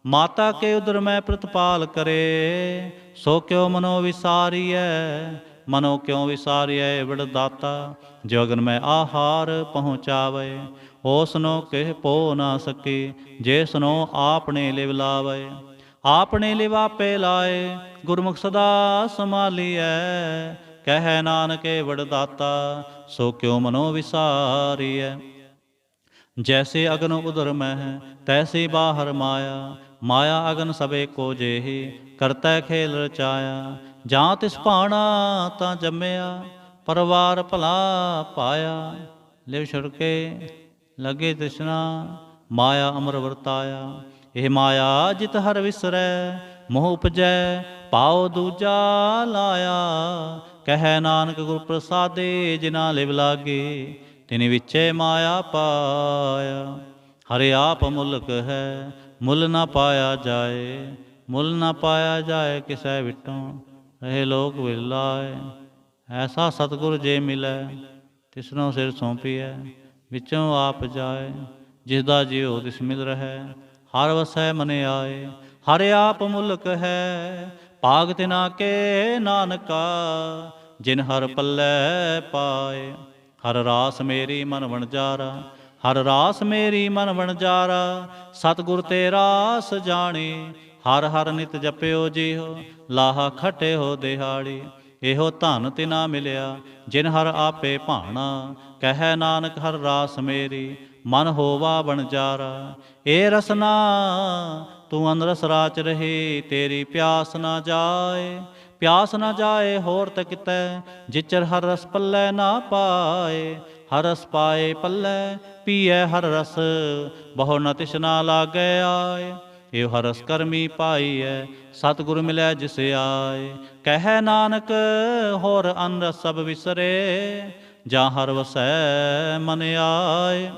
ਮਾਤਾ ਕੇ ਉਦਰ ਮੈਂ ਪ੍ਰਤਪਾਲ ਕਰੇ, ਸੋ ਕਿਉ ਮਨੋ ਵਿਸਾਰੀਐ। ਮਨੋ ਕਿਉ ਵਿਸਾਰੀਐ ਵਿੜ ਦਾਤਾ, ਜੋ ਅਗਨ ਮੈਂ ਆਹਾਰ ਪਹੁੰਚਾਵੇ। ਓਸਨੋ ਕਹਿ ਪੋ ਨਾ ਸਕੇ, ਜੇਸਨੋ ਆਪਣੇ ਲਿਵ ਲਾਵੇ। ਆਪਣੇ ਲਿਵ ਆਪੇ ਲਾਏ, ਗੁਰਮੁਖ ਸਦਾ ਸੰਭਾਲੀਐ। ਕਹਿ ਨਾਨਕ ਵਡ ਦਾਤਾ, ਸੋ ਕਿਉ ਮਨੋ ਵਿਸਾਰੀਐ। ਜੈਸੇ ਅਗਨ ਉਦਰ ਮਹਿ, ਤੈਸੀ ਬਾਹਰ ਮਾਇਆ। ਮਾਇਆ ਅਗਨ ਸਭੇ ਕੋ ਜੇਹੀ, ਕਰਤੈ ਖੇਲ ਰਚਾਇਆ। ਜਾਂ ਤਿਸ ਭਾਣਾ ਤਾਂ ਜੰਮਿਆ, ਪਰਵਾਰ ਭਲਾ ਪਾਇਆ। ਲਿਵ ਛੁੜਕੇ ਲਗੇ ਤ੍ਰਿਸ਼ਨਾ, ਮਾਇਆ ਅਮਰ ਵਰਤਾਇਆ। ਇਹ ਮਾਇਆ ਜਿਤ ਹਰ ਵਿਸਰੈ, ਮੋਹ ਉਪਜੈ ਪਾਉ ਦੂਜਾ ਲਾਇਆ। ਕਹਿ ਨਾਨਕ ਗੁਰ ਪ੍ਰਸਾਦੇ, ਜਿਨਾ ਲਿਵ ਲਾਗੇ ਤਿਨ ਵਿੱਚੇ ਮਾਇਆ ਪਾਇਆ। ਹਰਿ ਆਪ ਮੁਲਕ ਹੈ, ਮੁੱਲ ਨਾ ਪਾਇਆ ਜਾਏ। ਮੁੱਲ ਨਾ ਪਾਇਆ ਜਾਏ ਕਿਸੈ ਵਿਟੋਂ, ਰਹੇ ਲੋਕ ਵਿਰਲਾਏ। ਐਸਾ ਸਤਿਗੁਰ ਜੇ ਮਿਲੈ, ਤਿਸਨੋਂ ਸਿਰ ਸੌਂਪੀਐ। ਵਿੱਚੋਂ ਆਪ ਜਾਏ, ਜਿਸ ਦਾ ਜਿਉ ਤਿਸ ਮਿਲ ਰਹੈ। ਹਰ ਵਸੈ ਮਨ ਆਏ, ਹਰਿ ਆਪ ਮੁਲਕ ਹੈ। ਭਾਗ ਤਿਨਾ ਕੇ ਨਾਨਕਾ, ਜਿਨ ਹਰ ਪੱਲੇ ਪਾਏ। ਹਰ ਰਾਸ ਮੇਰੀ ਮਨ ਵਣਜਾਰਾ, ਹਰ ਰਾਸ ਮੇਰੀ ਮਨ ਵਣਜਾਰਾ। ਸਤਿਗੁਰ ਤੇ ਰਾਸ ਜਾਣੀ, ਹਰ ਹਰ ਨਿਤ ਜਪਿਓ ਜੀਓ। ਲਾਹਾ ਖਟਿਓ ਦਿਹਾੜੀ, ਇਹੋ ਧਨ ਤਿਨਾ ਮਿਲਿਆ, ਜਿਨ ਹਰ ਆਪੇ ਭਾਣਾ। ਕਹਿ ਨਾਨਕ ਹਰ ਰਾਸ ਮੇਰੀ, ਮਨ ਹੋਵਾ ਵਣਜਾਰਾ। ਏ ਰਸਨਾ ਤੂੰ ਅਨਰਸ ਰਾਚ ਰਹੇ, ਤੇਰੀ ਪਿਆਸ ਨਾ ਜਾਏ। ਪਿਆਸ ਨਾ ਜਾਏ ਹੋਰ ਤ ਕਿਤੈ, ਜਿਚਰ ਹਰ ਰਸ ਪੱਲੇ ਨਾ ਪਾਏ। ਹਰ ਰਸ ਪਾਏ ਪੱਲੇ, ਪੀਐ ਹਰ ਰਸ, ਬਹੁ ਨ ਤਿਸਨਾ ਲਾਗੈ ਆਏ। ਇਹ ਹਰ ਰਸ ਕਰਮੀ ਪਾਈਐ, ਸਤਿਗੁਰ ਮਿਲੈ ਜਿਸ ਆਏ। ਕਹਿ ਨਾਨਕ ਹੋਰ ਅਨ ਰਸ ਸਭ ਵਿਸਰੇ, ਜਾਂ ਹਰ ਵਸੈ ਮਨ ਆਏ।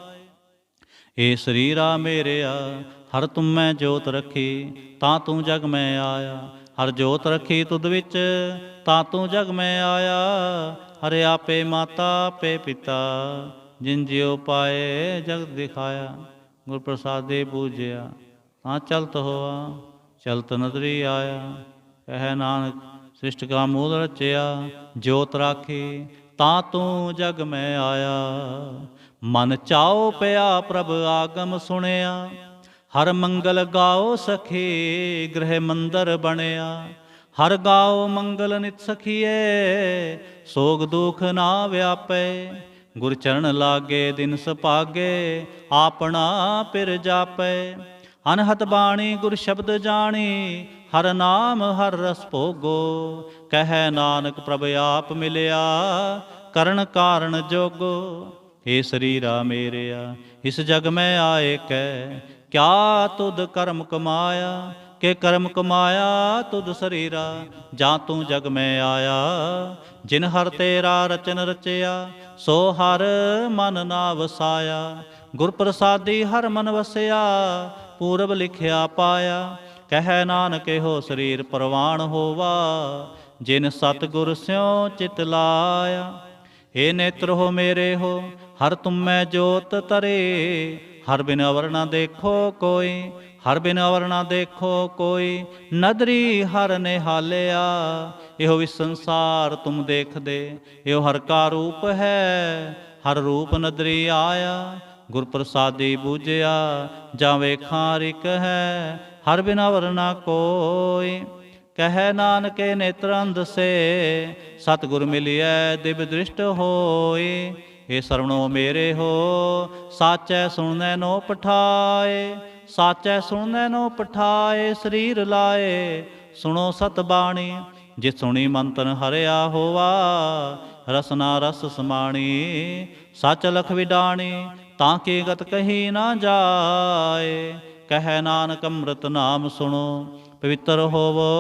ਏ ਸਰੀਰਾ ਮੇਰਿਆ ਹਰ ਤੁਮੈ ਜੋਤ ਰੱਖੀ, ਤਾਂ ਤੂੰ ਜਗ ਮੈਂ ਆਇਆ। ਹਰ ਜੋਤ ਰੱਖੀ ਤੁਧ ਵਿੱਚ, ਤਾਂ ਤੂੰ ਜਗ ਮੈਂ ਆਇਆ। ਹਰਿ ਆਪੇ ਮਾਤਾ ਆਪੇ ਪਿਤਾ, ਜਿਨ ਜਿਉ ਪਾਏ ਜਗਤ ਦਿਖਾਇਆ। ਗੁਰ ਪ੍ਰਸਾਦੇ ਪੂਜਿਆ, ਤਾਂ ਚਲਤ ਹੋਆ ਚਲਤ ਨਦਰੀ ਆਇਆ। ਕਹਿ ਨਾਨਕ ਸ੍ਰਿਸ਼ਟ ਕਾ ਮੂਲ ਰਚਿਆ, ਜੋਤ ਰਾਖੀ ਤਾਂ ਤੂੰ ਜਗ ਮੈਂ ਆਇਆ। ਮਨ ਚਾਉ ਪਿਆ ਪ੍ਰਭ ਆਗਮ ਸੁਣਿਆ, ਹਰ ਮੰਗਲ ਗਾਓ ਸਖੀ ਗ੍ਰਹਿ ਮੰਦਰ ਬਣਿਆ। ਹਰ ਗਾਓ ਮੰਗਲ ਨਿਤ ਸਖੀਏ, ਸੋਗ ਦੁਖ ਨਾ ਵਿਆਪੈ। ਗੁਰ ਚਰਨ ਲਾਗੇ ਦਿਨ ਸੁਭਾਗੇ, ਆਪਣਾ ਪਿਰ ਜਾਪੈ। ਅਨਹਤ ਬਾਣੀ ਗੁਰ ਸ਼ਬਦ ਜਾਣੀ, ਹਰ ਨਾਮ ਹਰ ਰਸ ਭੋਗੋ। ਕਹਿ ਨਾਨਕ ਪ੍ਰਭ ਆਪ ਮਿਲਿਆ, ਕਰਨ ਕਾਰਨ ਜੋਗੋ। ਏ ਸਰੀਰਾ ਮੇਰਿਆ ਇਸ ਜਗ ਮੈਂ ਆਏ ਕੈ, ਕਿਆ ਤੁਧ ਕਰਮ ਕਮਾਇਆ। ਕਿ ਕਰਮ ਕਮਾਇਆ ਤੁਧ ਸਰੀਰਾ, ਜਾਂ ਤੂੰ ਜਗ ਮੈਂ ਆਇਆ। ਜਿਨ ਹਰ ਤੇਰਾ ਰਚਨ ਰਚਿਆ, ਸੋ ਹਰ ਮਨ ਨਾ ਵਸਾਇਆ। ਗੁਰ ਪ੍ਰਸਾਦੀ ਹਰ ਮਨ ਵਸਿਆ, ਪੂਰਬ ਲਿਖਿਆ ਪਾਇਆ। ਕਹਿ ਨਾਨਕ ਇਹੋ ਸਰੀਰ ਪ੍ਰਵਾਨ ਹੋਵਾ, ਜਿਨ ਸਤਿਗੁਰ ਸਿਉ ਚਿਤ ਲਾਇਆ। ਏ ਨੇਤਰ ਹੋ ਮੇਰੇ ਹੋ, ਹਰ ਤੁਮੈ ਜੋਤ ਤਰੇ। ਹਰ ਬਿਨ ਅਵਰ ਨਾ ਦੇਖੋ ਕੋਈ, ਹਰ ਬਿਨ ਅਵਰ ਨਾ ਦੇਖੋ ਕੋਈ। ਨਦਰੀ ਹਰ ਨਿਹਾਲਿਆ, ਇਹੋ ਵੀ ਸੰਸਾਰ ਤੁਮ ਦੇਖਦੇ। ਇਹੋ ਹਰ ਕਾ ਰੂਪ ਹੈ, ਹਰ ਰੂਪ ਨਦਰੀ ਆਇਆ। ਗੁਰ ਪ੍ਰਸਾਦੀ ਬੂਝਿਆ, ਜਾਂ ਵੇਖਾਂ ਰਿਕ ਹੈ। ਹਰ ਬਿਨ ਅਵਰ ਨਾ ਕੋਈ। ਕਹਿ ਨਾਨਕ ਨੇਤਰ ਅੰਧਸੇ, ਸਤਿਗੁਰ ਮਿਲਿਐ ਦਿਵ ਦ੍ਰਿਸ਼ਟ ਹੋਏ। ਏ ਸਰਵਣੋ ਮੇਰੇ ਹੋ, ਸਾਚੈ ਸੁਣਨੈ ਨੋ ਪਠਾਏ। ਸਾਚੈ ਸੁਣਨੈ ਨੋ ਪਠਾਏ, ਸਰੀਰ ਲਾਏ ਸੁਣੋ ਸਤ ਬਾਣੀ। ਜਿ ਸੁਣੀ ਮਨ ਤਨ ਹਰਿਆ ਹੋਵਾ, ਰਸਨਾ ਰਸ ਸਮਾਣੀ। ਸਚ ਲਖ ਵਿਡਾਣੀ, ਤਾਂ ਕੀ ਗਤ ਕਹੀ ਨਾ ਜਾਏ। ਕਹਿ ਨਾਨਕ ਅੰਮ੍ਰਿਤ ਨਾਮ ਸੁਣੋ, ਪਵਿੱਤਰ ਹੋਵੋ।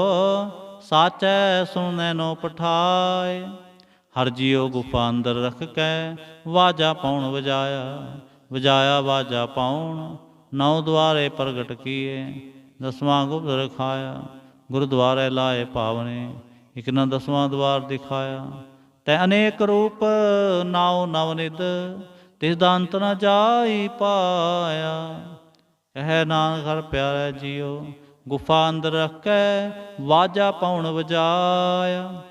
ਸਾਚੈ ਸੁਣਨੈ ਨੋ ਪਠਾਏ। ਹਰ ਜੀਉ ਗੁਫਾ ਅੰਦਰ ਰਖ ਕੈ, ਵਾਜਾ ਪਾਉਣ ਵਜਾਇਆ। ਵਜਾਇਆ ਵਾਜਾ ਪਾਉਣ, ਨੌ ਦੁਆਰੇ ਪ੍ਰਗਟ ਕੀਏ। ਦਸਵਾਂ ਗੁਪਤ ਰਖਾਇਆ, ਗੁਰਦੁਆਰੇ ਲਾਏ ਪਾਵਨੇ। ਇਕ ਨਾ ਦਸਵਾਂ ਦੁਆਰ ਦਿਖਾਇਆ, ਤੈ ਅਨੇਕ ਰੂਪ ਨਾਉ ਨਵਨਿਧ। ਤਿਸ ਦਾ ਅੰਤ ਨ ਜਾਈ ਪਾਇਆ। ਕਹਿ ਨਾਨਕ ਹਰ ਪਿਆਰਾ ਜੀਓ, ਗੁਫਾ ਅੰਦਰ ਰੱਖੈ ਵਾਜਾ ਪਾਉਣ ਵਜਾਇਆ।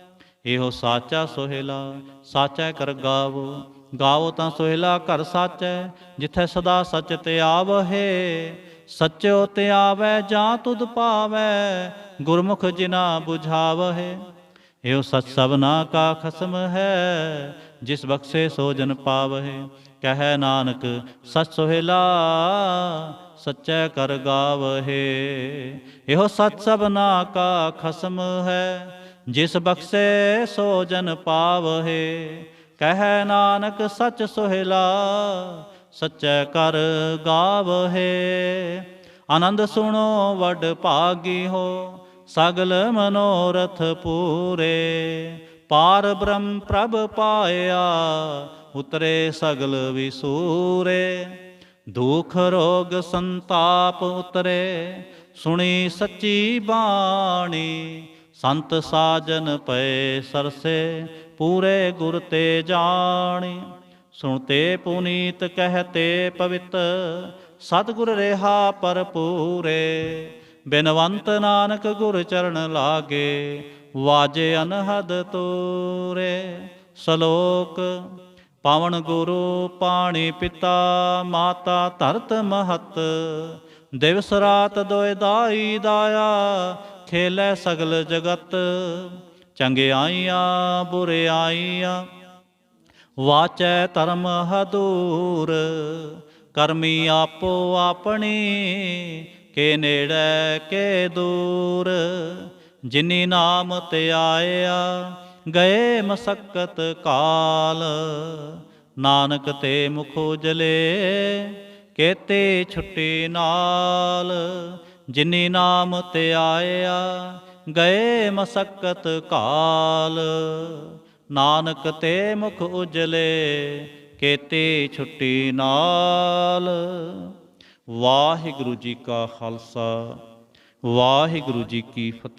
ਇਹੋ ਸਾਚਾ ਸੋਹਿਲਾ ਸਾਚੈ ਕਰ ਗਾਵੋ। ਗਾਵੋ ਤਾਂ ਸੋਹਿਲਾ ਘਰ ਸਾਚੈ, ਜਿੱਥੈ ਸਦਾ ਸਚ ਤੇ ਆਵਹੇ। ਸਚਿਓ ਤੇ ਆਵੈ ਜਾਂ ਤੁਧ ਪਾਵੈ, ਗੁਰਮੁਖ ਜਿਨਾ ਬੁਝਾਵਹੇ। ਇਹੋ ਸਚ ਸਭਨਾ ਕਾ ਖਸਮ ਹੈ, ਜਿਸ ਬਖਸ਼ੇ ਸੋ ਜਨ ਪਾਵਹੇ। ਕਹਿ ਨਾਨਕ ਸਚ ਸੋਹਿਲਾ ਸਚੈ ਕਰ ਗਾਵਹੇ। ਇਹੋ ਸਚ ਸਭਨਾ ਕਾ ਖਸਮ ਹੈ, ਜਿਸ ਬਖਸ਼ੇ ਸੋ ਜਨ ਪਾਵਹੇ। ਕਹਿ ਨਾਨਕ ਸਚ ਸੁਹੇਲਾ, ਸਚੈ ਕਰ ਗਾਵਹਿ। ਆਨੰਦ ਸੁਣੋ ਵਡ ਭਾਗੀ ਹੋ, ਸਗਲ ਮਨੋਰਥ ਪੂਰੇ। ਪਾਰ ਬ੍ਰਹਮ ਪ੍ਰਭ ਪਾਇਆ, ਉਤਰੇ ਸਗਲ ਵਿਸੂਰੇ। ਦੁਖ ਰੋਗ ਸੰਤਾਪ ਉਤਰੇ, ਸੁਣੀ ਸੱਚੀ ਬਾਣੀ। ਸੰਤ ਸਾਜਨ ਪਏ ਸਰਸੇ, ਪੂਰੇ ਗੁਰ ਤੇ ਜਾਣੀ। ਸੁਣਤੇ ਪੁਨੀਤ ਕਹਤੇ ਪਵਿੱਤ, ਸਤਿਗੁਰ ਰਿਹਾ ਭਰਪੂਰੇ। ਬਿਨਵੰਤ ਨਾਨਕ ਗੁਰ ਚਰਨ ਲਾਗੇ, ਵਾਜੇ ਅਨਹਦ ਤੂਰੇ। ਸ਼ਲੋਕ। ਪਾਵਨ ਗੁਰੂ ਪਾਣੀ ਪਿਤਾ, ਮਾਤਾ ਧਰਤ ਮਹਤ। ਦਿਵਸ ਰਾਤ ਦੋਇ ਦਾਈ ਦਾਇਆ, ਖੇਲੇ ਸਗਲ ਜਗਤ। ਚੰਗਿਆਈਆਂ ਬੁਰਿਆਈਆਂ, ਵਾਚੈ ਧਰਮ ਹਦੂਰ। ਕਰਮੀ ਆਪੋ ਆਪਣੀ, ਕੇ ਨੇੜੇ ਕੇ ਦੂਰ। ਜਿਨੀ ਨਾਮ ਤੇ ਆਇਆ, ਗਏ ਮਸਕਤ ਕਾਲ। ਨਾਨਕ ਤੇ ਮੁਖ ਉਜਲੇ, ਕੇਤੇ ਛੁੱਟੀ ਨਾਲ। ਜਿਨੀ ਨਾਮ ਤੇ ਆਇਆ, ਗਏ ਮਸਕਤ ਕਾਲ। ਨਾਨਕ ਤੇ ਮੁਖ ਉਜਲੇ, ਕੇਤੇ ਛੁੱਟੀ ਨਾਲ। ਵਾਹਿਗੁਰੂ ਜੀ ਕਾ ਖਾਲਸਾ, ਵਾਹਿਗੁਰੂ ਜੀ ਕੀ ਫਤਿਹ।